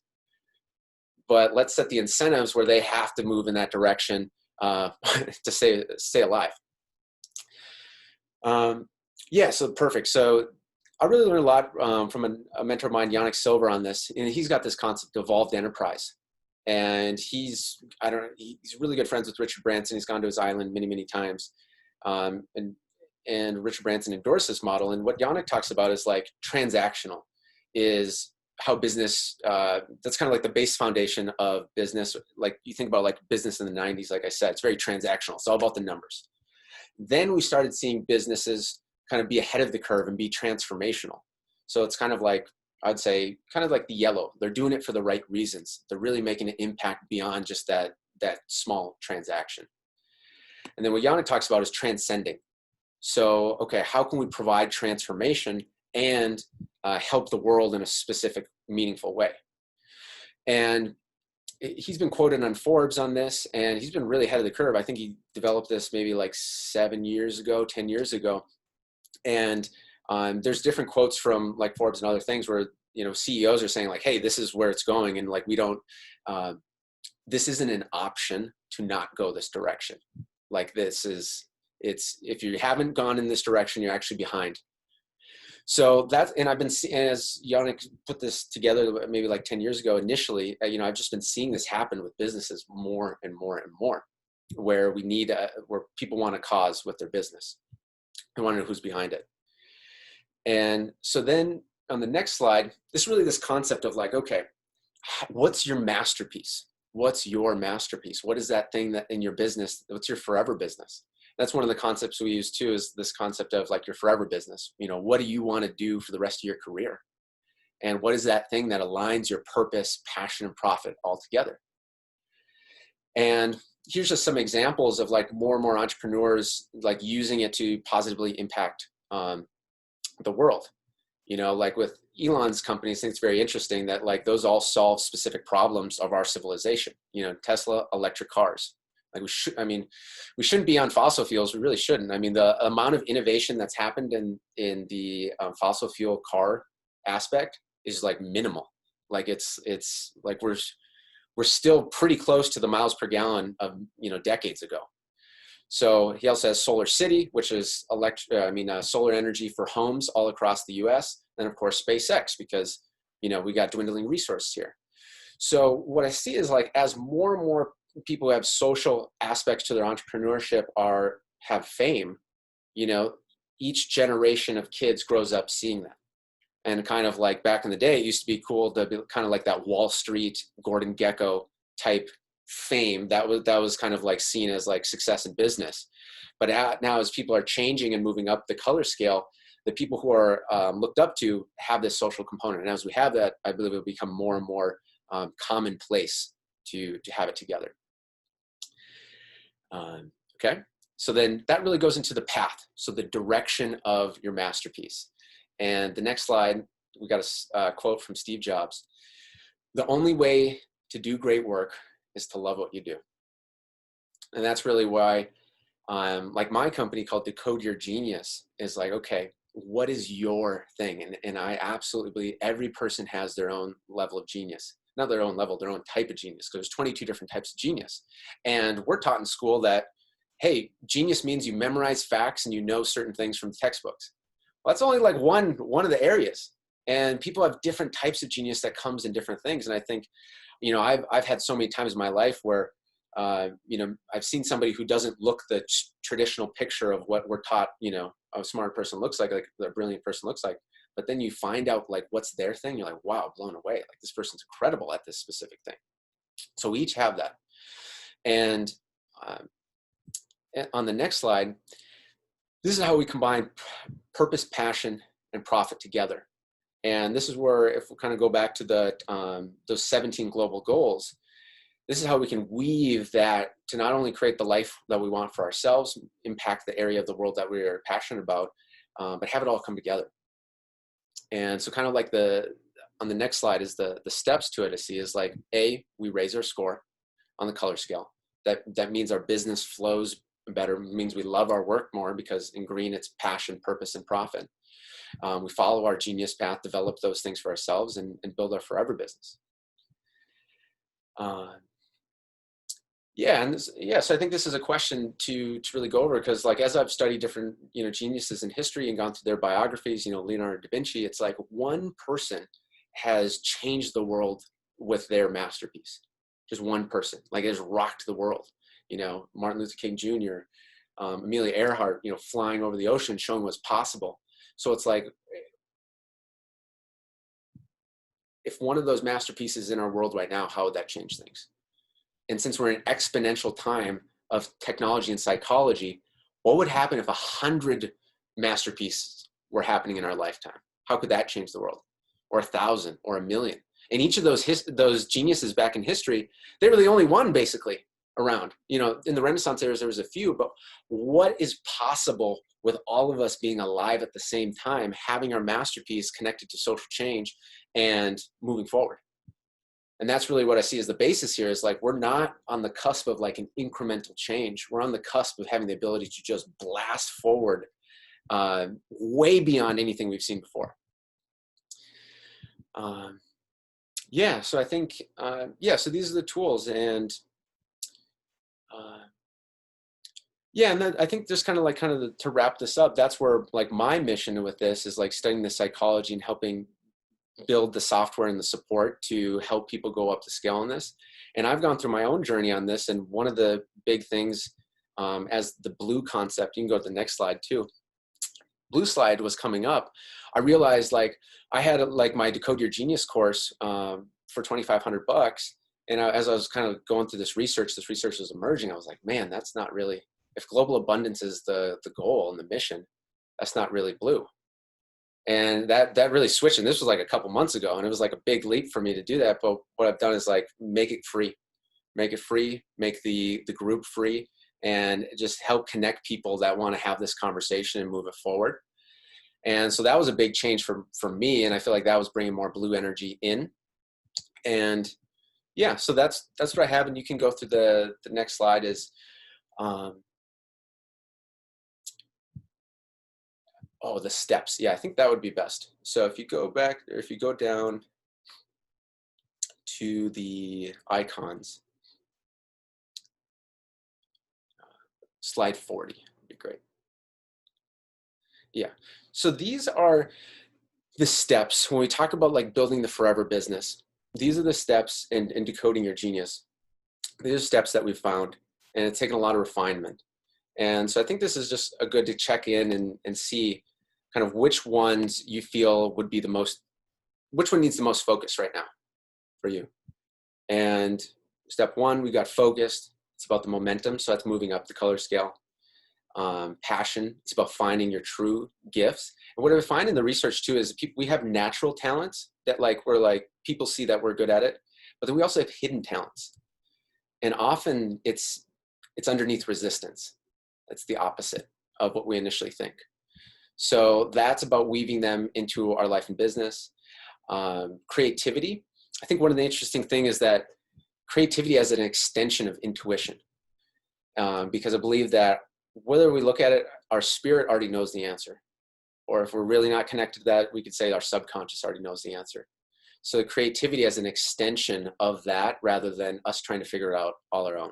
But let's set the incentives where they have to move in that direction to stay alive. So perfect. So I really learned a lot from a mentor of mine, Yannick Silver, on this. And he's got this concept of evolved enterprise. And he's really good friends with Richard Branson. He's gone to his island many, many times. And Richard Branson endorsed this model. And what Yannick talks about is like transactional is how business, that's kind of like the base foundation of business. Like you think about like business in the 90s, like I said, it's very transactional. It's all about the numbers. Then we started seeing businesses kind of be ahead of the curve and be transformational. So it's kind of like, I'd say kind of like the yellow. They're doing it for the right reasons. They're really making an impact beyond just that small transaction. And then what Yannick talks about is transcending. So, okay, how can we provide transformation and help the world in a specific, meaningful way? And he's been quoted on Forbes on this, and he's been really ahead of the curve. I think he developed this maybe like 10 years ago. And there's different quotes from like Forbes and other things where, CEOs are saying like, hey, this is where it's going. And like, this isn't an option to not go this direction. Like if you haven't gone in this direction, you're actually behind. So and I've been seeing, as Yannick put this together maybe like 10 years ago initially, I've just been seeing this happen with businesses more and more and more, where where people want a cause with their business. They want to know who's behind it. And so then on the next slide, this concept of like, okay, what's your masterpiece? What's your masterpiece? What is that thing that in your business, what's your forever business? That's one of the concepts we use too, is this concept of like your forever business. What do you want to do for the rest of your career? And what is that thing that aligns your purpose, passion, and profit all together? And here's just some examples of like more and more entrepreneurs like using it to positively impact the world. Like with Elon's companies, I think it's very interesting that like those all solve specific problems of our civilization. Tesla, electric cars. Like we shouldn't be on fossil fuels. We really shouldn't. I mean, the amount of innovation that's happened in the fossil fuel car aspect is like minimal. Like it's like we're still pretty close to the miles per gallon of decades ago. So he also has Solar City, which is solar energy for homes all across the U.S. And of course SpaceX, because we got dwindling resources here. So what I see is like as more and more people who have social aspects to their entrepreneurship have fame, you know, each generation of kids grows up seeing that. And kind of like back in the day, it used to be cool to be kind of like that Wall Street, Gordon Gekko type fame. That was kind of like seen as like success in business. But now as people are changing and moving up the color scale, the people who are looked up to have this social component. And as we have that, I believe it will become more and more commonplace to have it together. Okay, so then that really goes into the path. So the direction of your masterpiece. And the next slide, we got a quote from Steve Jobs. The only way to do great work is to love what you do. And that's really why, like my company called DecodeYourGenius is like, okay, what is your thing? And I absolutely believe every person has their own level of genius. Not their own level, their own type of genius, because there's 22 different types of genius. And we're taught in school that, hey, genius means you memorize facts and you know certain things from textbooks. Well, that's only like one of the areas. And people have different types of genius that comes in different things. And I think, you know, I've had so many times in my life where, you know, I've seen somebody who doesn't look the traditional picture of what we're taught, you know, a smart person looks like a brilliant person looks like. But then you find out like what's their thing. You're like, wow, blown away. Like this person's incredible at this specific thing. So we each have that. And on the next slide, this is how we combine purpose, passion, and profit together. And this is where, if we kind of go back to those 17 global goals, this is how we can weave that to not only create the life that we want for ourselves, impact the area of the world that we are passionate about, but have it all come together. And so kind of like on the next slide is the steps to it I see is like, A, we raise our score on the color scale. That means our business flows better, it means we love our work more, because in green it's passion, purpose, and profit. We follow our genius path, develop those things for ourselves, and build our forever business. So I think this is a question to really go over, because like as I've studied different, you know, geniuses in history and gone through their biographies, you know, Leonardo da Vinci, it's like one person has changed the world with their masterpiece. Just one person, like it has rocked the world. You know, Martin Luther King Jr., Amelia Earhart, you know, flying over the ocean, showing what's possible. So it's like, if one of those masterpieces in our world right now, how would that change things? And since we're in an exponential time of technology and psychology, what would happen if 100 masterpieces were happening in our lifetime? How could that change the world? Or 1,000 or 1,000,000? And each of those geniuses back in history, they were the only one basically around. You know, in the Renaissance era, there was a few, but what is possible with all of us being alive at the same time, having our masterpiece connected to social change and moving forward? And that's really what I see as the basis here, is like, we're not on the cusp of like an incremental change. We're on the cusp of having the ability to just blast forward way beyond anything we've seen before. So I think, so these are the tools. And and then I think just to wrap this up, that's where like my mission with this is like studying the psychology and helping build the software and the support to help people go up the scale on this. And I've gone through my own journey on this. And one of the big things, as the blue concept, you can go to the next slide too. Blue slide was coming up. I realized like I had like my Decode Your Genius course for $2,500. And as I was kind of going through this research was emerging. I was like, man, that's not really, if global abundance is the goal and the mission, that's not really blue. And that really switched. And this was like a couple months ago. And it was like a big leap for me to do that. But what I've done is like, make it free, make the group free, and just help connect people that want to have this conversation and move it forward. And so that was a big change for me. And I feel like that was bringing more blue energy in. And so that's what I have. And you can go through the next slide is, the steps. Yeah, I think that would be best. So if you go back, or if you go down to the icons, slide 40 would be great. Yeah, so these are the steps when we talk about like building the forever business. These are the steps in decoding your genius. These are steps that we've found, and it's taken a lot of refinement. And so I think this is just a good to check in and see kind of which ones you feel would be the most, which one needs the most focus right now for you. And step one, we got focused. It's about the momentum. So that's moving up the color scale. Passion, it's about finding your true gifts. And what I find in the research too is we have natural talents that people see that we're good at it, but then we also have hidden talents. And often it's underneath resistance. That's the opposite of what we initially think. So that's about weaving them into our life and business. Creativity. I think one of the interesting things is that creativity as an extension of intuition. Because I believe that whether we look at it, our spirit already knows the answer. Or if we're really not connected to that, we could say our subconscious already knows the answer. So creativity as an extension of that rather than us trying to figure it out all our own.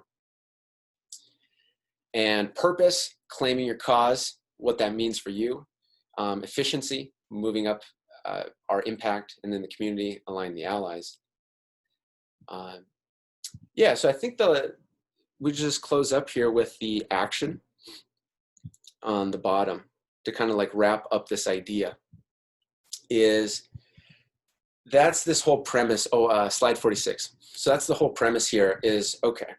And purpose, claiming your cause, what that means for you. Efficiency, moving up our impact, and then the community, align the allies. Yeah, so I think we just close up here with the action on the bottom to kind of like wrap up this idea. That's this whole premise. Slide 46. So that's the whole premise here is, okay,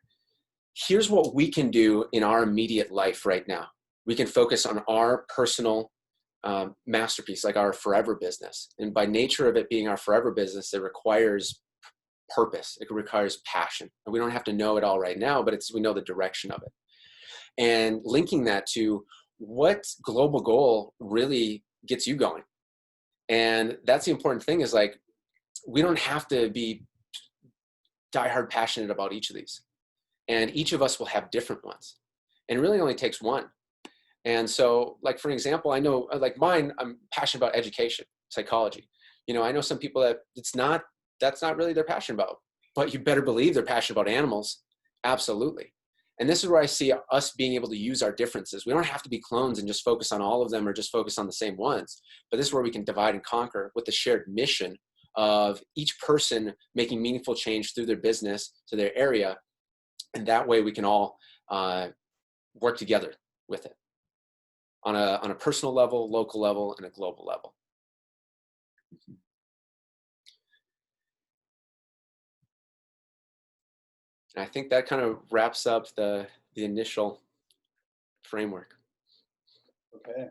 here's what we can do in our immediate life right now. We can focus on our personal masterpiece, like our forever business. And by nature of it being our forever business, it requires purpose. It requires passion. And we don't have to know it all right now, but we know the direction of it. And linking that to what global goal really gets you going. And that's the important thing is like, we don't have to be diehard passionate about each of these. And each of us will have different ones. And it really only takes one. And so like, for example, I know like mine, I'm passionate about education, psychology. You know, I know some people that that's not really their passion about, but you better believe they're passionate about animals. Absolutely. And this is where I see us being able to use our differences. We don't have to be clones and just focus on all of them or just focus on the same ones, but this is where we can divide and conquer with the shared mission of each person making meaningful change through their business to their area. And that way we can all work together with it on a personal level, local level, and a global level. And I think that kind of wraps up the initial framework. Okay.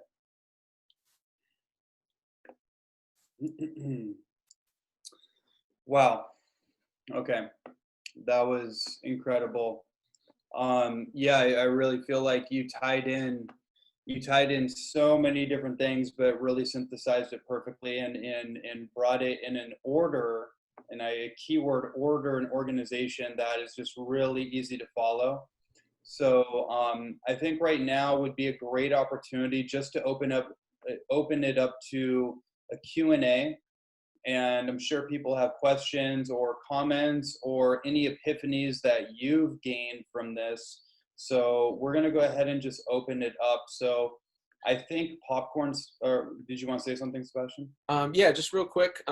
Wow. Okay. That was incredible. Yeah, I really feel like you tied in so many different things, but really synthesized it perfectly and brought it in an order, and a keyword order and organization that is just really easy to follow. So I think right now would be a great opportunity just to open it up to a Q&A. And I'm sure people have questions or comments or any epiphanies that you've gained from this. So we're going to go ahead and just open it up. So I think popcorn's, or did you want to say something, Sebastian? Yeah, just real quick.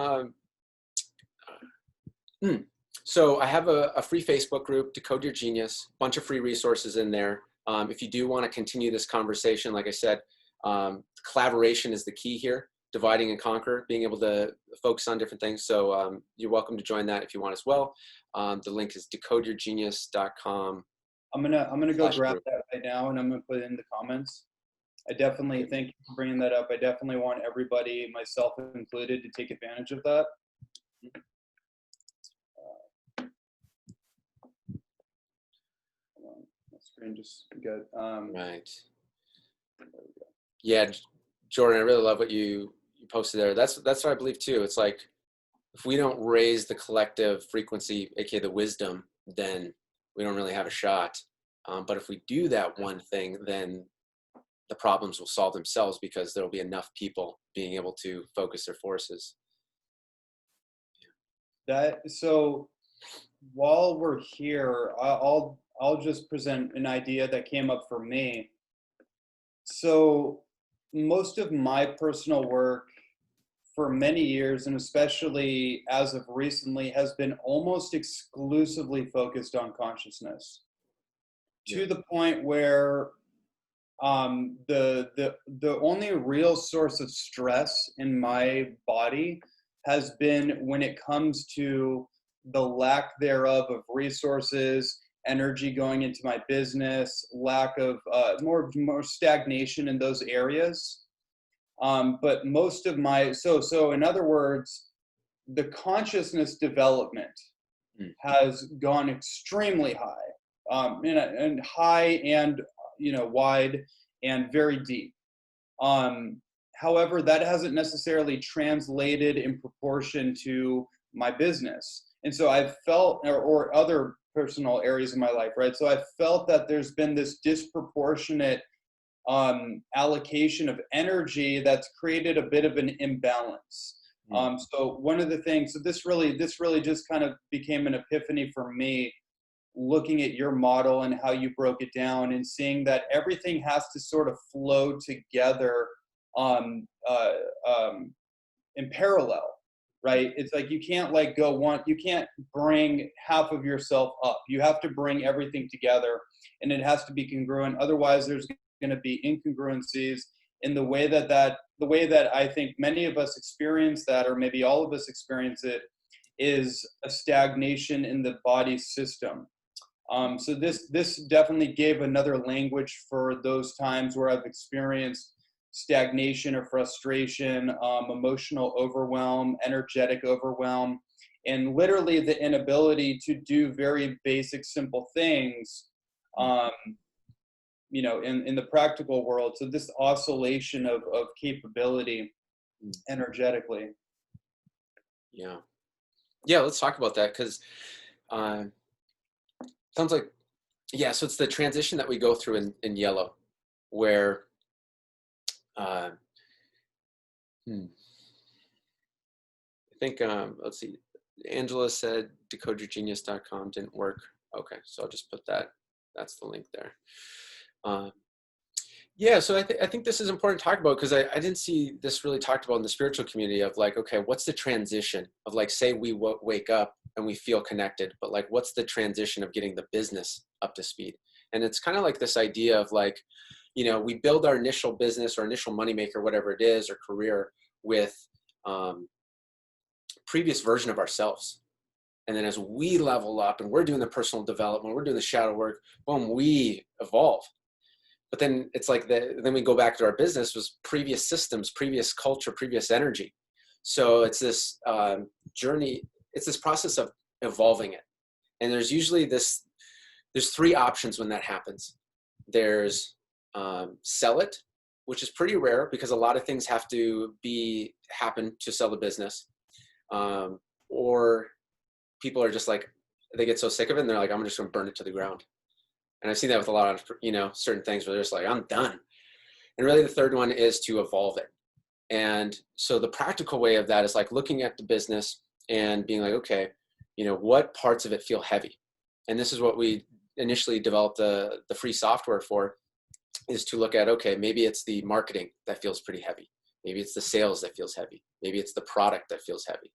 So I have a free Facebook group, Decode Your Genius, bunch of free resources in there. If you do want to continue this conversation, like I said, collaboration is the key here. Divide and conquer, being able to focus on different things. So you're welcome to join that if you want as well. The link is DecodeYourGenius.com. I'm gonna go grab that right now, and I'm gonna put it in the comments. I definitely thank you for bringing that up. I definitely want everybody, myself included, to take advantage of that. My screen just got right. There we go. Yeah, Jordan, I really love what you posted there. That's what I believe too. It's like if we don't raise the collective frequency, aka the wisdom, then we don't really have a shot. But if we do that one thing, then the problems will solve themselves because there'll be enough people being able to focus their forces. So while we're here, I'll just present an idea that came up for me. So most of my personal work for many years, and especially as of recently, has been almost exclusively focused on consciousness, Yeah. to the point where the only real source of stress in my body has been when it comes to the lack thereof of resources, energy going into my business, lack of more stagnation in those areas. But most of my so in other words, the consciousness development Mm. has gone extremely high, and high and wide and very deep. However, that hasn't necessarily translated in proportion to my business. And so I've felt, or other personal areas of my life, right? So I've felt that there's been this disproportionate allocation of energy that's created a bit of an imbalance. So one of the things, so this really just kind of became an epiphany for me, looking at your model and how you broke it down, and seeing that everything has to sort of flow together in parallel, right? It's like you can't you can't bring half of yourself up. You have to bring everything together, and it has to be congruent. Otherwise, there's going to be incongruencies in the way that I think many of us experience that, or maybe all of us experience it, is a stagnation in the body system. So this definitely gave another language for those times where I've experienced stagnation or frustration, emotional overwhelm, energetic overwhelm, and literally the inability to do very basic, simple things, in the practical world. So this oscillation of capability energetically. Yeah. Yeah, let's talk about that, because sounds like, yeah, so it's the transition that we go through in yellow, where I think, let's see, Angela said DecodeYourGenius.com didn't work. Okay, so I'll just put that, that's the link there. Yeah, so I think this is important to talk about, because I didn't see this really talked about in the spiritual community of like, okay, what's the transition of, like, say we wake up and we feel connected, but like, what's the transition of getting the business up to speed? And it's kind of like this idea of like, we build our initial business or initial moneymaker, whatever it is, or career with previous version of ourselves. And then as we level up and we're doing the personal development, we're doing the shadow work, boom, we evolve. But then it's like then we go back to our business was previous systems, previous culture, previous energy. So it's this journey, it's this process of evolving it. And there's usually there's three options when that happens. There's sell it, which is pretty rare because a lot of things have to happen to sell the business. Or people are just like, they get so sick of it and they're like, I'm just going to burn it to the ground. And I've seen that with a lot of, certain things where they're just like, I'm done. And really the third one is to evolve it. And so the practical way of that is like looking at the business and being like, okay, what parts of it feel heavy? And this is what we initially developed the free software for, is to look at, okay, maybe it's the marketing that feels pretty heavy. Maybe it's the sales that feels heavy. Maybe it's the product that feels heavy,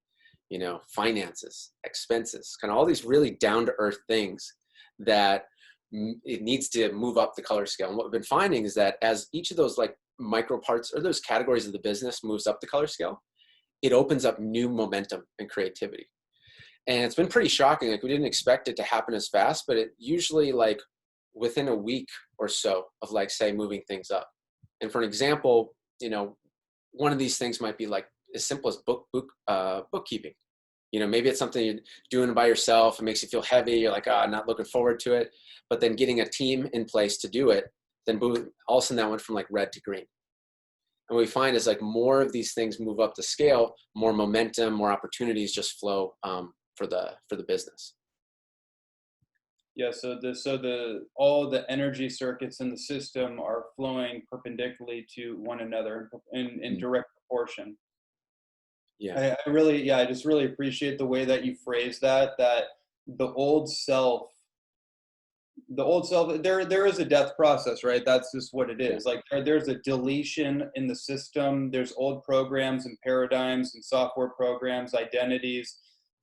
finances, expenses, kind of all these really down to earth things that it needs to move up the color scale. And what we've been finding is that as each of those like micro parts or those categories of the business moves up the color scale, it opens up new momentum and creativity. And it's been pretty shocking. Like we didn't expect it to happen as fast, but it usually like within a week or so of like, say, moving things up. And for an example, one of these things might be like as simple as bookkeeping. Maybe it's something you're doing by yourself. It makes you feel heavy. You're like, not looking forward to it. But then getting a team in place to do it, then boom, all of a sudden that went from like red to green. And what we find is like more of these things move up the scale, more momentum, more opportunities just flow for the business. Yeah. So all the energy circuits in the system are flowing perpendicularly to one another in direct proportion. Yeah. I just really appreciate the way that you phrase that the old self the old self, there is a death process, right? That's just what it Yeah. is. Like there's a deletion in the system. There's old programs and paradigms and software programs, identities,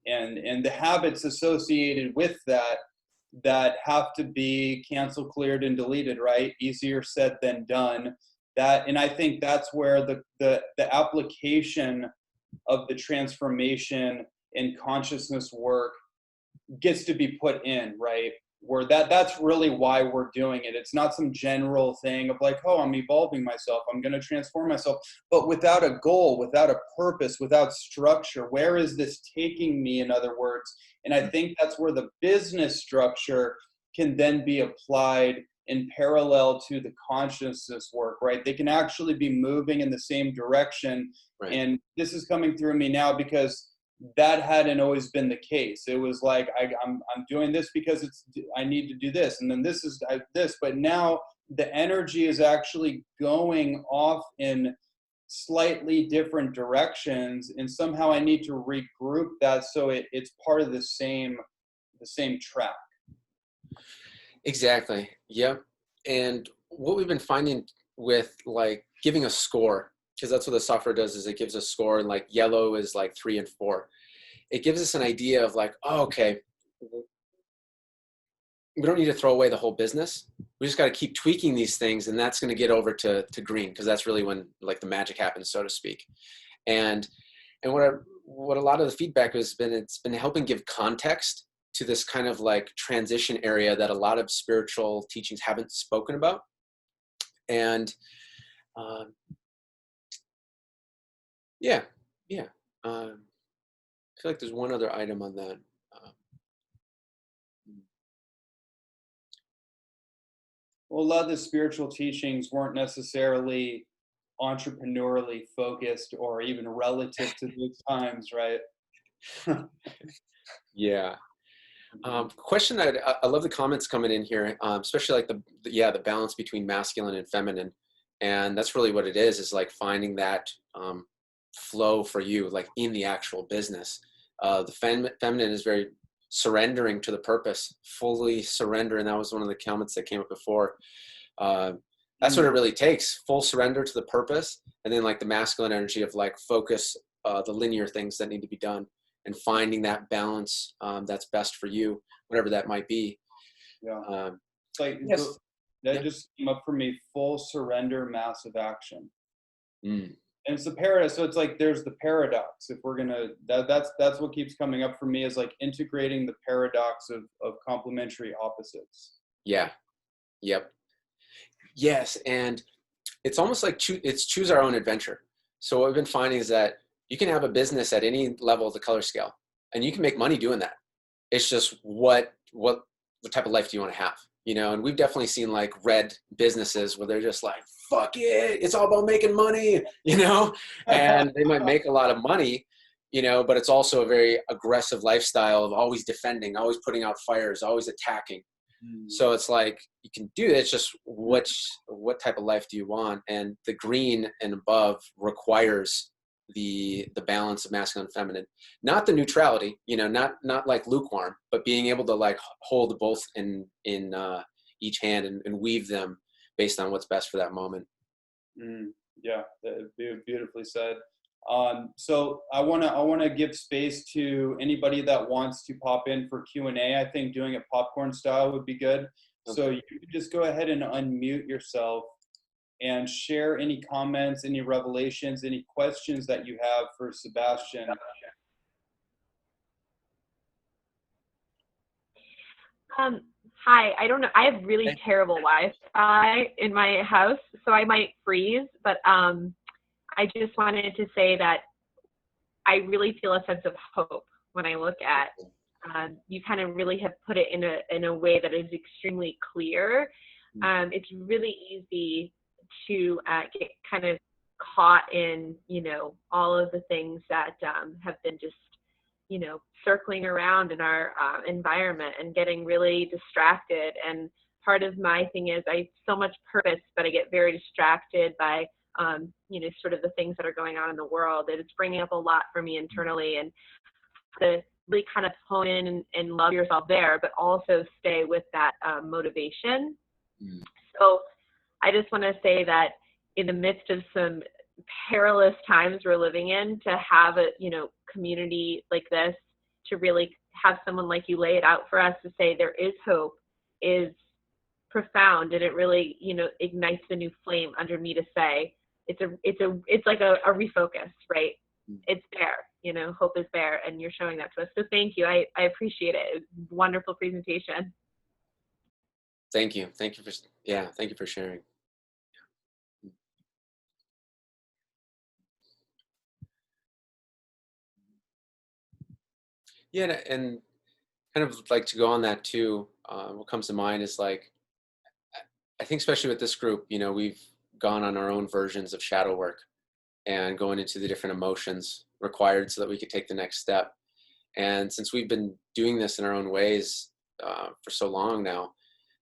and the habits associated with that have to be canceled, cleared, and deleted, right? Easier said than done. And I think that's where the application of the transformation and consciousness work gets to be put in, right? Where that's really why we're doing it. It's not some general thing of like, oh, I'm evolving myself, I'm going to transform myself, but without a goal, without a purpose, without structure. Where is this taking me, in other words? And I think that's where the business structure can then be applied in parallel to the consciousness work, right? They can actually be moving in the same direction. Right. And this is coming through me now because that hadn't always been the case. It was like I'm doing this because I need to do this, and then this is this. But now the energy is actually going off in slightly different directions, and somehow I need to regroup that so it's part of the same track. Exactly. Yep. And what we've been finding with like giving a score, because that's what the software does, is it gives a score, and like yellow is like 3 and 4. It gives us an idea of like, oh, okay, we don't need to throw away the whole business. We just got to keep tweaking these things, and that's going to get over to green, because that's really when like the magic happens, so to speak. And what a lot of the feedback has been, it's been helping give context to this kind of like transition area that a lot of spiritual teachings haven't spoken about. And yeah. I feel like there's one other item on that. Well, a lot of the spiritual teachings weren't necessarily entrepreneurially focused or even relative to those times, right? Yeah. Question that I love the comments coming in here, especially like the balance between masculine and feminine. And that's really what it is like finding that flow for you, like in the actual business. The feminine is very surrendering to the purpose, fully surrender. And that was one of the comments that came up before. That's what it really takes, full surrender to the purpose. And then like the masculine energy of like focus, the linear things that need to be done, and finding that balance that's best for you, whatever that might be. Yeah. It's like yes. that just came up for me, full surrender, massive action. Mm. And it's the paradox. So it's like there's the paradox. If we're gonna, that's what keeps coming up for me, is like integrating the paradox of complementary opposites. Yeah. Yep. Yes, and it's almost like choose our own adventure. So what we've been finding is that you can have a business at any level of the color scale, and you can make money doing that. It's just what type of life do you want to have, you know? And we've definitely seen like red businesses where they're just like, fuck it, it's all about making money, you know? And they might make a lot of money, you know, but it's also a very aggressive lifestyle of always defending, always putting out fires, always attacking. So it's like you can do it. It's just what type of life do you want? And the green and above requires the balance of masculine and feminine, not the neutrality, you know, not like lukewarm, but being able to like hold both in each hand and weave them based on what's best for that moment. Yeah, beautifully said. So I wanna give space to anybody that wants to pop in for Q&A. I think doing it popcorn style would be good. Okay. So you can just go ahead and unmute yourself and share any comments, any revelations, any questions that you have for Sebastian. Hi, I don't know. I have really terrible Wi-Fi in my house, so I might freeze, but I just wanted to say that I really feel a sense of hope when I look at you kind of really have put it in a way that is extremely clear. It's really easy to get kind of caught in, you know, all of the things that have been just, you know, circling around in our environment and getting really distracted. And part of my thing is I have so much purpose, but I get very distracted by, you know, sort of the things that are going on in the world. And it's bringing up a lot for me internally. And the really kind of hone in and love yourself there, but also stay with that motivation. Mm. So I just want to say that in the midst of some perilous times we're living in, to have a, you know, community like this, to really have someone like you lay it out for us to say there is hope, is profound, and it really, you know, ignites the new flame under me to say it's like a refocus, right? It's there, you know, hope is there, and you're showing that to us. So thank you. I appreciate it. It was a wonderful presentation. Thank you. Thank you for sharing. Yeah, and kind of like to go on that too. What comes to mind is like, I think especially with this group, you know, we've gone on our own versions of shadow work and going into the different emotions required so that we could take the next step. And since we've been doing this in our own ways for so long now,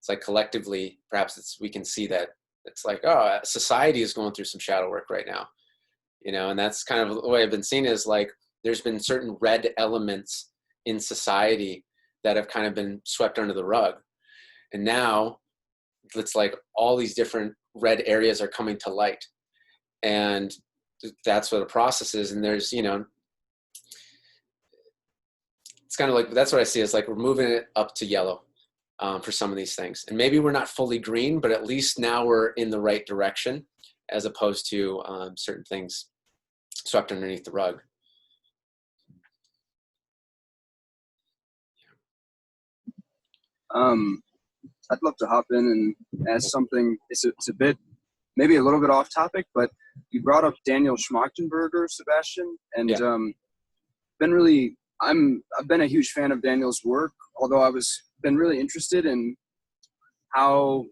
it's like collectively, perhaps we can see that it's like, oh, society is going through some shadow work right now, you know, and that's kind of the way I've been seeing is like, there's been certain red elements in society that have kind of been swept under the rug. And now it's like all these different red areas are coming to light. And that's what the process is. And there's, you know, it's kind of like, that's what I see is like, we're moving it up to yellow for some of these things. And maybe we're not fully green, but at least now we're in the right direction as opposed to certain things swept underneath the rug. I'd love to hop in and ask something. It's a bit, maybe a little bit off topic, but you brought up Daniel Schmachtenberger, Sebastian, and I've been a huge fan of Daniel's work, although been really interested in how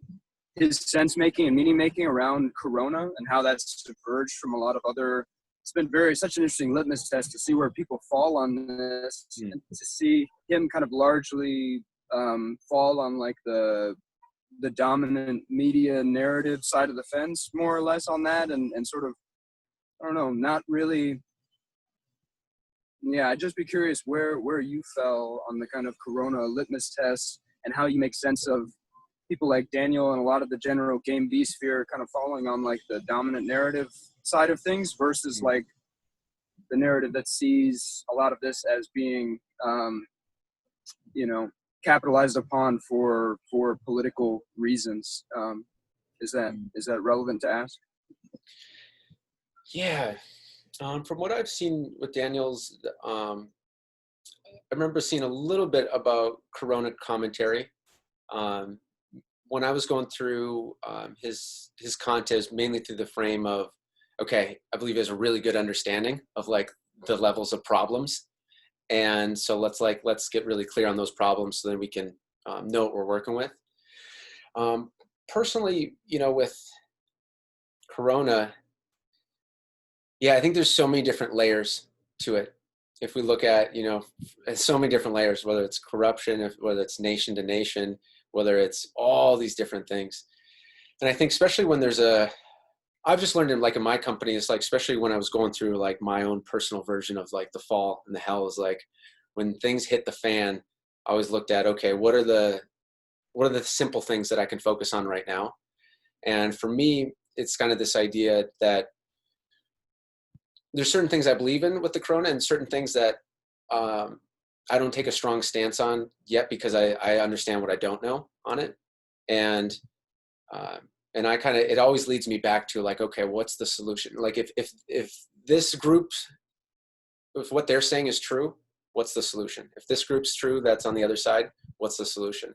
his sense making and meaning making around Corona and how that's diverged from a lot of other. It's been such an interesting litmus test to see where people fall on this, and to see him kind of largely fall on like the dominant media narrative side of the fence, more or less on that, and sort of, I don't know, not really. Yeah, I'd just be curious where you fell on the kind of Corona litmus test and how you make sense of people like Daniel and a lot of the general game B sphere kind of following on like the dominant narrative side of things versus like the narrative that sees a lot of this as being, you know, capitalized upon for political reasons. Is that relevant to ask? Yeah. From what I've seen with Daniel's, I remember seeing a little bit about Corona commentary. When I was going through his content, mainly through the frame of, okay, I believe he has a really good understanding of like the levels of problems. And so let's get really clear on those problems so then we can know what we're working with. Personally, you know, with Corona, yeah, I think there's so many different layers to it. If we look at, you know, so many different layers, whether it's corruption, whether it's nation to nation, whether it's all these different things. And I think especially when I've just learned in my company, it's like, especially when I was going through like my own personal version of like the fall and the hell, is like when things hit the fan, I always looked at, okay, what are the simple things that I can focus on right now? And for me, it's kind of this idea that there's certain things I believe in with the Corona and certain things that I don't take a strong stance on yet because I understand what I don't know on it. And I kind of, it always leads me back to like, okay, what's the solution? Like if this group, if what they're saying is true, what's the solution? If this group's true, that's on the other side, what's the solution?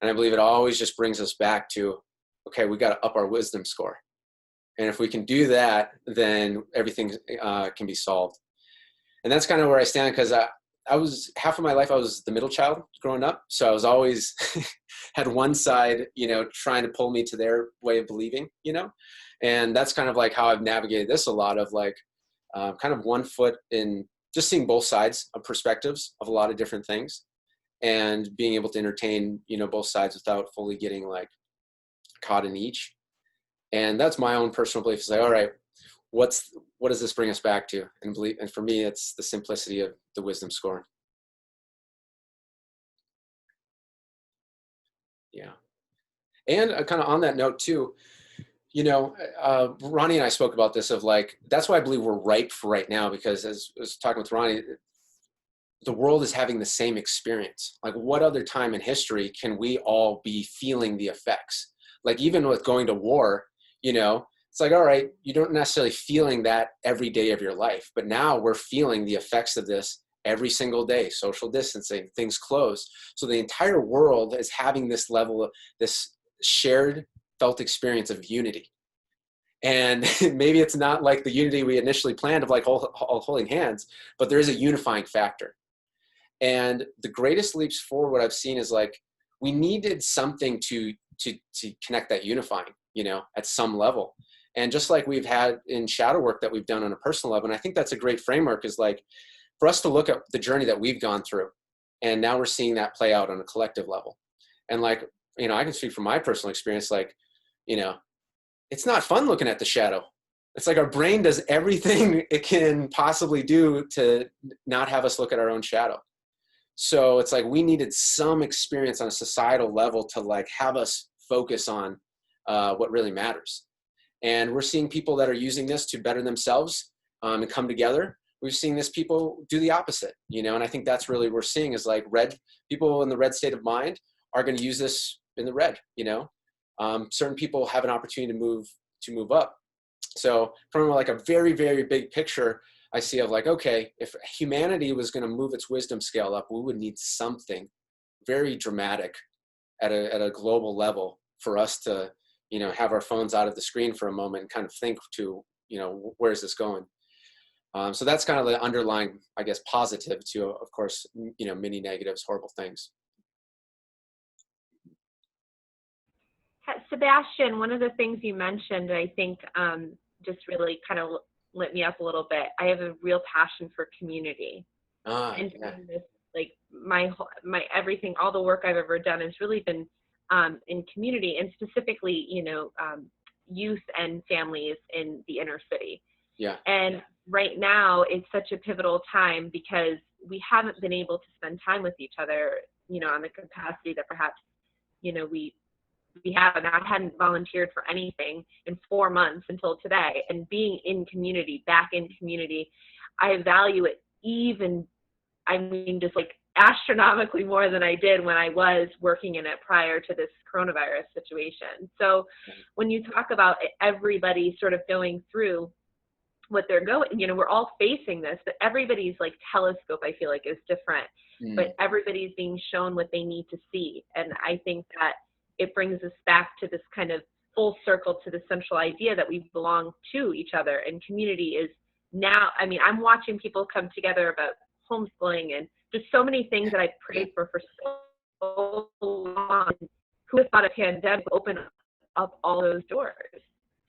And I believe it always just brings us back to, okay, we got to up our wisdom score. And if we can do that, then everything can be solved. And that's kind of where I stand, because I was, half of my life, I was the middle child growing up. So I was always had one side, you know, trying to pull me to their way of believing, you know, and that's kind of like how I've navigated this a lot of like kind of one foot in just seeing both sides of perspectives of a lot of different things and being able to entertain, you know, both sides without fully getting like caught in each. And that's my own personal belief. It's like, all right, what does this bring us back to? And for me, it's the simplicity of the wisdom score. Yeah. And kind of on that note too, you know, Ronnie and I spoke about this of like, that's why I believe we're ripe for right now, because as I was talking with Ronnie, the world is having the same experience. Like, what other time in history can we all be feeling the effects? Like, even with going to war, you know, it's like, all right, you don't necessarily feeling that every day of your life, but now we're feeling the effects of this every single day. Social distancing, things closed. So the entire world is having this level of this shared felt experience of unity. And maybe it's not like the unity we initially planned of like holding hands, but there is a unifying factor. And the greatest leaps forward, what I've seen is like, we needed something to connect that unifying, you know, at some level. And just like we've had in shadow work that we've done on a personal level, and I think that's a great framework, is like for us to look at the journey that we've gone through. And now we're seeing that play out on a collective level. And like, you know, I can speak from my personal experience, like, you know, it's not fun looking at the shadow. It's like our brain does everything it can possibly do to not have us look at our own shadow. So it's like we needed some experience on a societal level to like have us focus on what really matters. And we're seeing people that are using this to better themselves and come together. We've seen this people do the opposite, you know, and I think that's really what we're seeing is like red people in the red state of mind are going to use this in the red, you know. Certain people have an opportunity to move up. So from like a very, very big picture, I see of like, okay, if humanity was going to move its wisdom scale up, we would need something very dramatic at a global level for us to, you know, have our phones out of the screen for a moment and kind of think to, you know, where is this going? So that's kind of the underlying, I guess, positive to, of course, you know, many negatives, horrible things. Sebastian, one of the things you mentioned, I think just really kind of lit me up a little bit. I have a real passion for community. And Yeah. this, like my everything, all the work I've ever done has really been in community, and specifically, you know, youth and families in the inner city. Yeah. And right now it's such a pivotal time because we haven't been able to spend time with each other, you know, on the capacity that perhaps, you know, we haven't. I hadn't volunteered for anything in 4 months until today. And being in community, back in community, I value it even, I mean, just like astronomically more than I did when I was working in it prior to this coronavirus situation. So when you talk about everybody sort of going through what they're going, you know, we're all facing this, but everybody's like telescope, I feel like, is different, but everybody's being shown what they need to see. And I think that it brings us back to this kind of full circle to the central idea that we belong to each other, and community is now, I mean, I'm watching people come together about homeschooling and just so many things that I've prayed for so long. Who would have thought a pandemic would open up all those doors?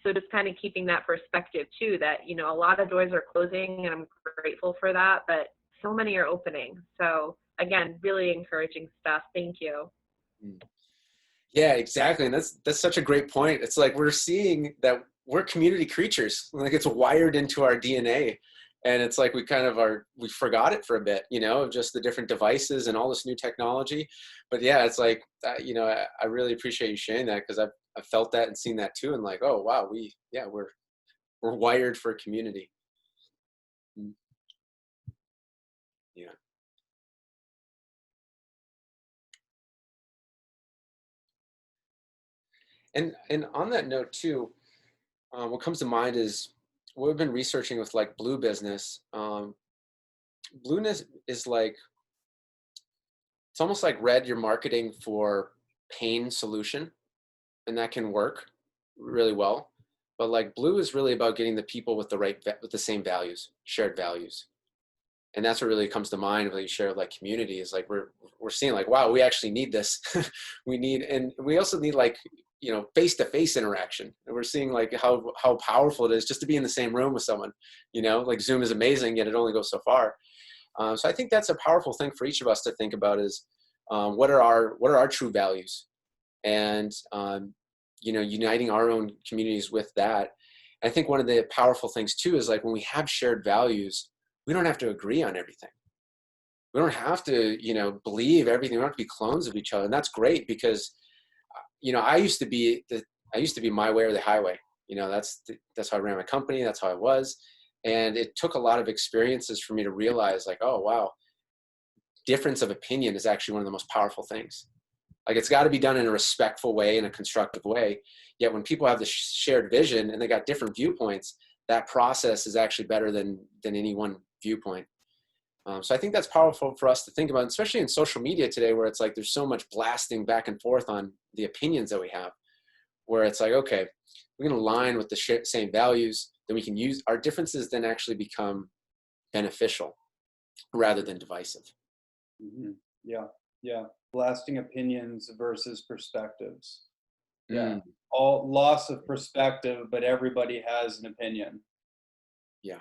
So just kind of keeping that perspective too, that, you know, a lot of doors are closing and I'm grateful for that, but so many are opening. So again, really encouraging stuff. Thank you. Yeah, exactly. And that's such a great point. It's like we're seeing that we're community creatures. Like it's wired into our DNA. And it's like we kind of we forgot it for a bit, you know, just the different devices and all this new technology. But yeah, it's like, you know, I really appreciate you sharing that, because I've felt that and seen that too. And like, oh, wow, we're wired for community. Yeah. And on that note too, what comes to mind is what we've been researching with like blue business. Blueness is like, it's almost like red, you're marketing for pain solution, and that can work really well. But like blue is really about getting the people with with the same values, shared values. And that's what really comes to mind when you share like community, is like we're seeing like, wow, we actually need this. And we also need like, you know, face-to-face interaction. And we're seeing like how powerful it is just to be in the same room with someone, you know, like Zoom is amazing, yet it only goes so far. So I think that's a powerful thing for each of us to think about is what are our true values, and you know, uniting our own communities with that. I think one of the powerful things too is like when we have shared values, we don't have to agree on everything. We don't have to, you know, believe everything. We don't have to be clones of each other. And that's great, because you know, I used to be my way or the highway. You know, that's how I ran my company. That's how I was. And it took a lot of experiences for me to realize, like, oh, wow, difference of opinion is actually one of the most powerful things. Like, it's got to be done in a respectful way, in a constructive way. Yet when people have the shared vision and they got different viewpoints, that process is actually better than any one viewpoint. So I think that's powerful for us to think about, especially in social media today, where it's like there's so much blasting back and forth on the opinions that we have, where it's like, okay, we're going to align with the same values, then we can use our differences, then actually become beneficial rather than divisive. Mm-hmm. Yeah. Blasting opinions versus perspectives. Yeah. All loss of perspective, but everybody has an opinion. Yeah.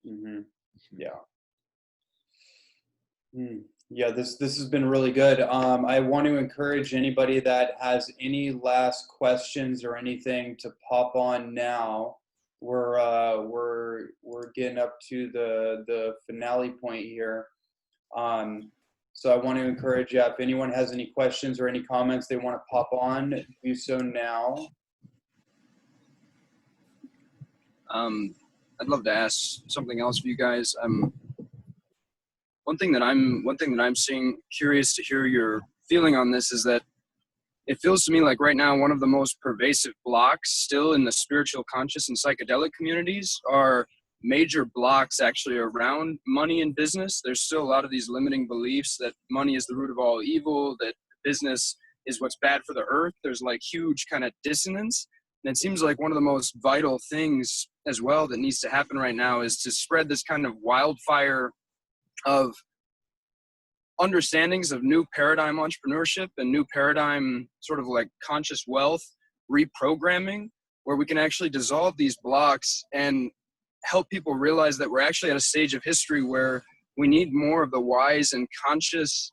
Mm-hmm. Yeah. Yeah, this has been really good. I want to encourage anybody that has any last questions or anything to pop on now. We're getting up to the finale point here. So I want to encourage you, if anyone has any questions or any comments they want to pop on, do so now. I'd love to ask something else of you guys. One thing that I'm seeing, curious to hear your feeling on this, is that it feels to me like right now one of the most pervasive blocks still in the spiritual conscious and psychedelic communities are major blocks actually around money and business. There's still a lot of these limiting beliefs that money is the root of all evil, that business is what's bad for the earth. There's like huge kind of dissonance. And it seems like one of the most vital things as well that needs to happen right now is to spread this kind of wildfire of understandings of new paradigm entrepreneurship and new paradigm sort of like conscious wealth reprogramming, where we can actually dissolve these blocks and help people realize that we're actually at a stage of history where we need more of the wise and conscious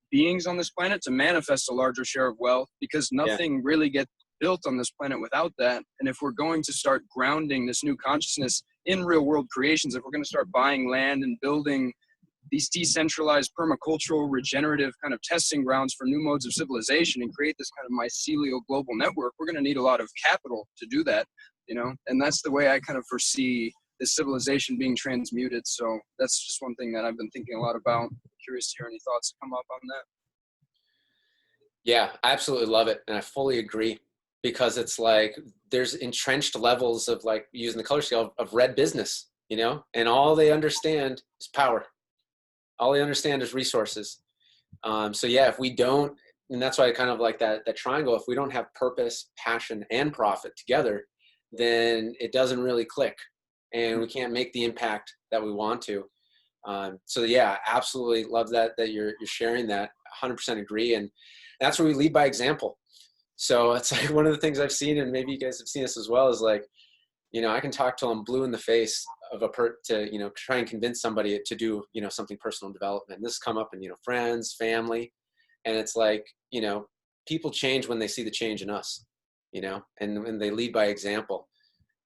beings on this planet to manifest a larger share of wealth, because nothing really gets built on this planet without that. And if we're going to start grounding this new consciousness in real world creations, if we're going to start buying land and building these decentralized permacultural regenerative kind of testing grounds for new modes of civilization and create this kind of mycelial global network, we're going to need a lot of capital to do that, you know, and that's the way I kind of foresee this civilization being transmuted. So that's just one thing that I've been thinking a lot about. Curious to hear any thoughts come up on that. Yeah, I absolutely love it. And I fully agree, because it's like there's entrenched levels of, like, using the color scale, of red business, you know, and all they understand is power. All they understand is resources. So yeah, if we don't, and that's why I kind of like that triangle, if we don't have purpose, passion, and profit together, then it doesn't really click, and we can't make the impact that we want to. So yeah, absolutely love that you're sharing that. 100% agree. And that's where we lead by example. So it's like one of the things I've seen, and maybe you guys have seen this as well, is like, you know, I can talk till I'm blue in the face of to, you know, try and convince somebody to do, you know, something personal development. This come up in, you know, friends, family. And it's like, you know, people change when they see the change in us, you know, and when they lead by example.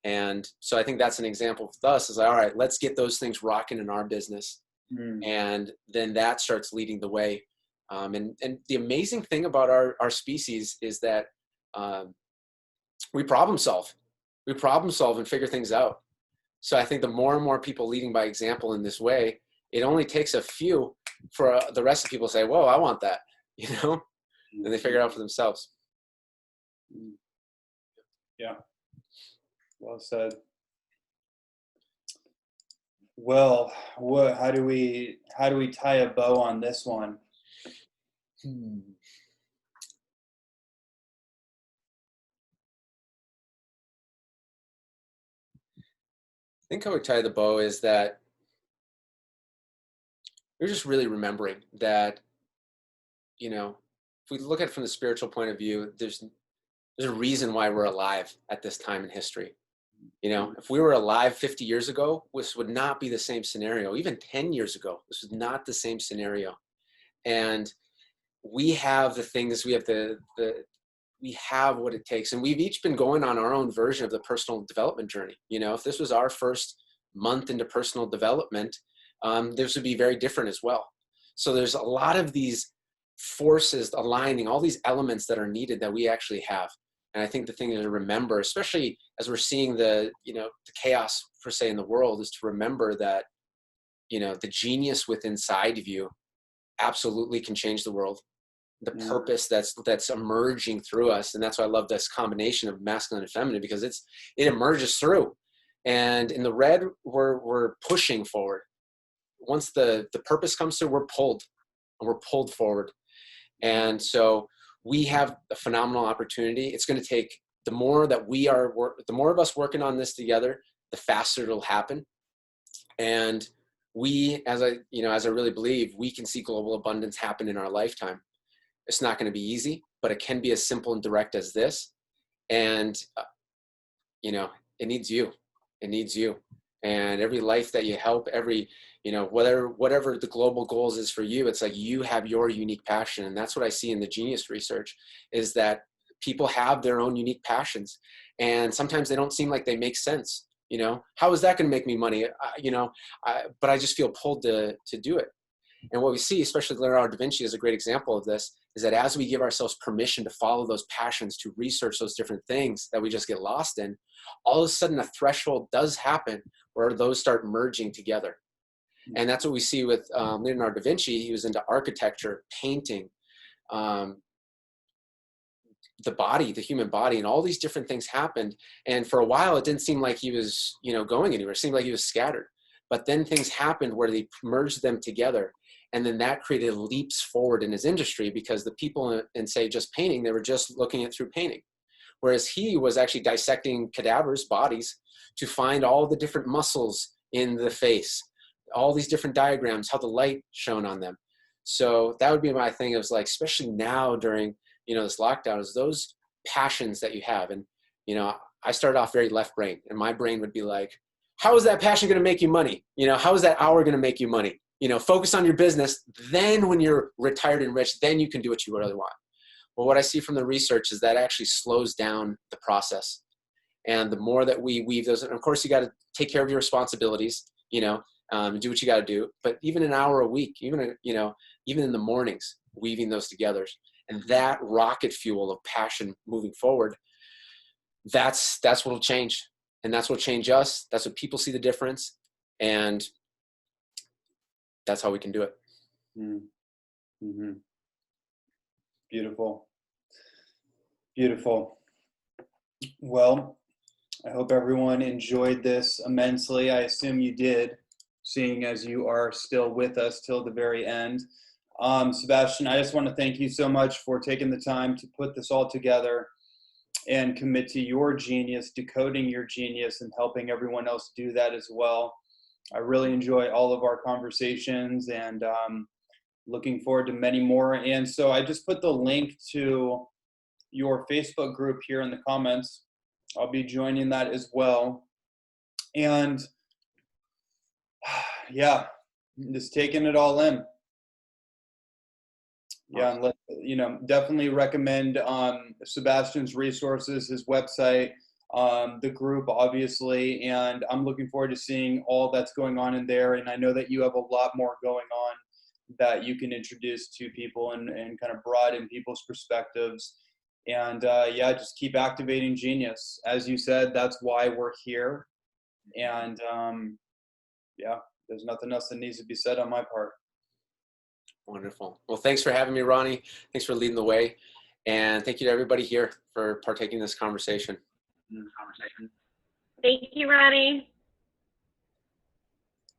And so I think that's an example with us, is like, all right, let's get those things rocking in our business. And then that starts leading the way. And the amazing thing about our species is that we problem solve. We problem solve and figure things out. So I think the more and more people leading by example in this way, it only takes a few for the rest of people to say, whoa, I want that, you know, and they figure it out for themselves. Yeah. Well said. Well, how do we tie a bow on this one? I think how we tie the bow is that we're just really remembering that, you know, if we look at it from the spiritual point of view, there's a reason why we're alive at this time in history. You know, if we were alive 50 years ago, this would not be the same scenario. Even 10 years ago, this was not the same scenario. And we have the things, we have what it takes. And we've each been going on our own version of the personal development journey. You know, if this was our first month into personal development, this would be very different as well. So there's a lot of these forces aligning, all these elements that are needed that we actually have. And I think the thing to remember, especially as we're seeing the chaos per se in the world, is to remember that, the genius within inside of you absolutely can change the world. The purpose that's emerging through us. And that's why I love this combination of masculine and feminine, because it emerges through. And in the red, we're pushing forward. Once the purpose comes through, we're pulled forward. And so we have a phenomenal opportunity. It's going to take the more of us working on this together, the faster it'll happen. And we, as I really believe, we can see global abundance happen in our lifetime. It's not going to be easy, but it can be as simple and direct as this. And, it needs you. It needs you. And every life that you help, every, whatever the global goals is for you, it's like you have your unique passion. And that's what I see in the genius research, is that people have their own unique passions. And sometimes they don't seem like they make sense. How is that going to make me money? But I just feel pulled to do it. And what we see, especially Leonardo da Vinci is a great example of this, is that as we give ourselves permission to follow those passions, to research those different things that we just get lost in, all of a sudden a threshold does happen where those start merging together. And that's what we see with Leonardo da Vinci. He was into architecture, painting, the body, the human body, and all these different things happened. And for a while, it didn't seem like he was, going anywhere. It seemed like he was scattered. But then things happened where they merged them together. And then that created leaps forward in his industry, because the people in say just painting, they were just looking at through painting. Whereas he was actually dissecting cadavers, bodies, to find all the different muscles in the face, all these different diagrams, how the light shone on them. So that would be my thing. It was like, especially now during, this lockdown, is those passions that you have. And, I started off very left brain, and my brain would be like, how is that passion going to make you money? How is that hour going to make you money? Focus on your business. Then when you're retired and rich, then you can do what you really want. Well, what I see from the research is that actually slows down the process. And the more that we weave those, and of course you got to take care of your responsibilities, do what you got to do. But even an hour a week, even in the mornings, weaving those together, and that rocket fuel of passion moving forward, that's what will change. And that's what will change us. That's what people see the difference. And that's how we can do it. Mm-hmm. Beautiful. Beautiful. Well, I hope everyone enjoyed this immensely. I assume you did, seeing as you are still with us till the very end. Sebastian, I just want to thank you so much for taking the time to put this all together and commit to your genius, decoding your genius, and helping everyone else do that as well. I really enjoy all of our conversations, and looking forward to many more. And so I just put the link to your Facebook group here in the comments. I'll be joining that as well. And yeah, just taking it all in. Yeah, and definitely recommend Sebastian's resources, his website, the group, obviously, and I'm looking forward to seeing all that's going on in there. And I know that you have a lot more going on that you can introduce to people and kind of broaden people's perspectives. And just keep activating genius. As you said, that's why we're here. And there's nothing else that needs to be said on my part. Wonderful. Well, thanks for having me, Ronnie. Thanks for leading the way. And thank you to everybody here for partaking in this conversation. Thank you, Ronnie.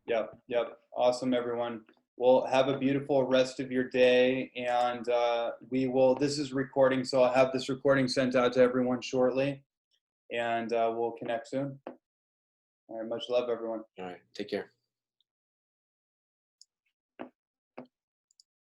Yep. Awesome, everyone. Well, have a beautiful rest of your day. And this is recording, so I'll have this recording sent out to everyone shortly. And we'll connect soon. All right. Much love, everyone. All right. Take care.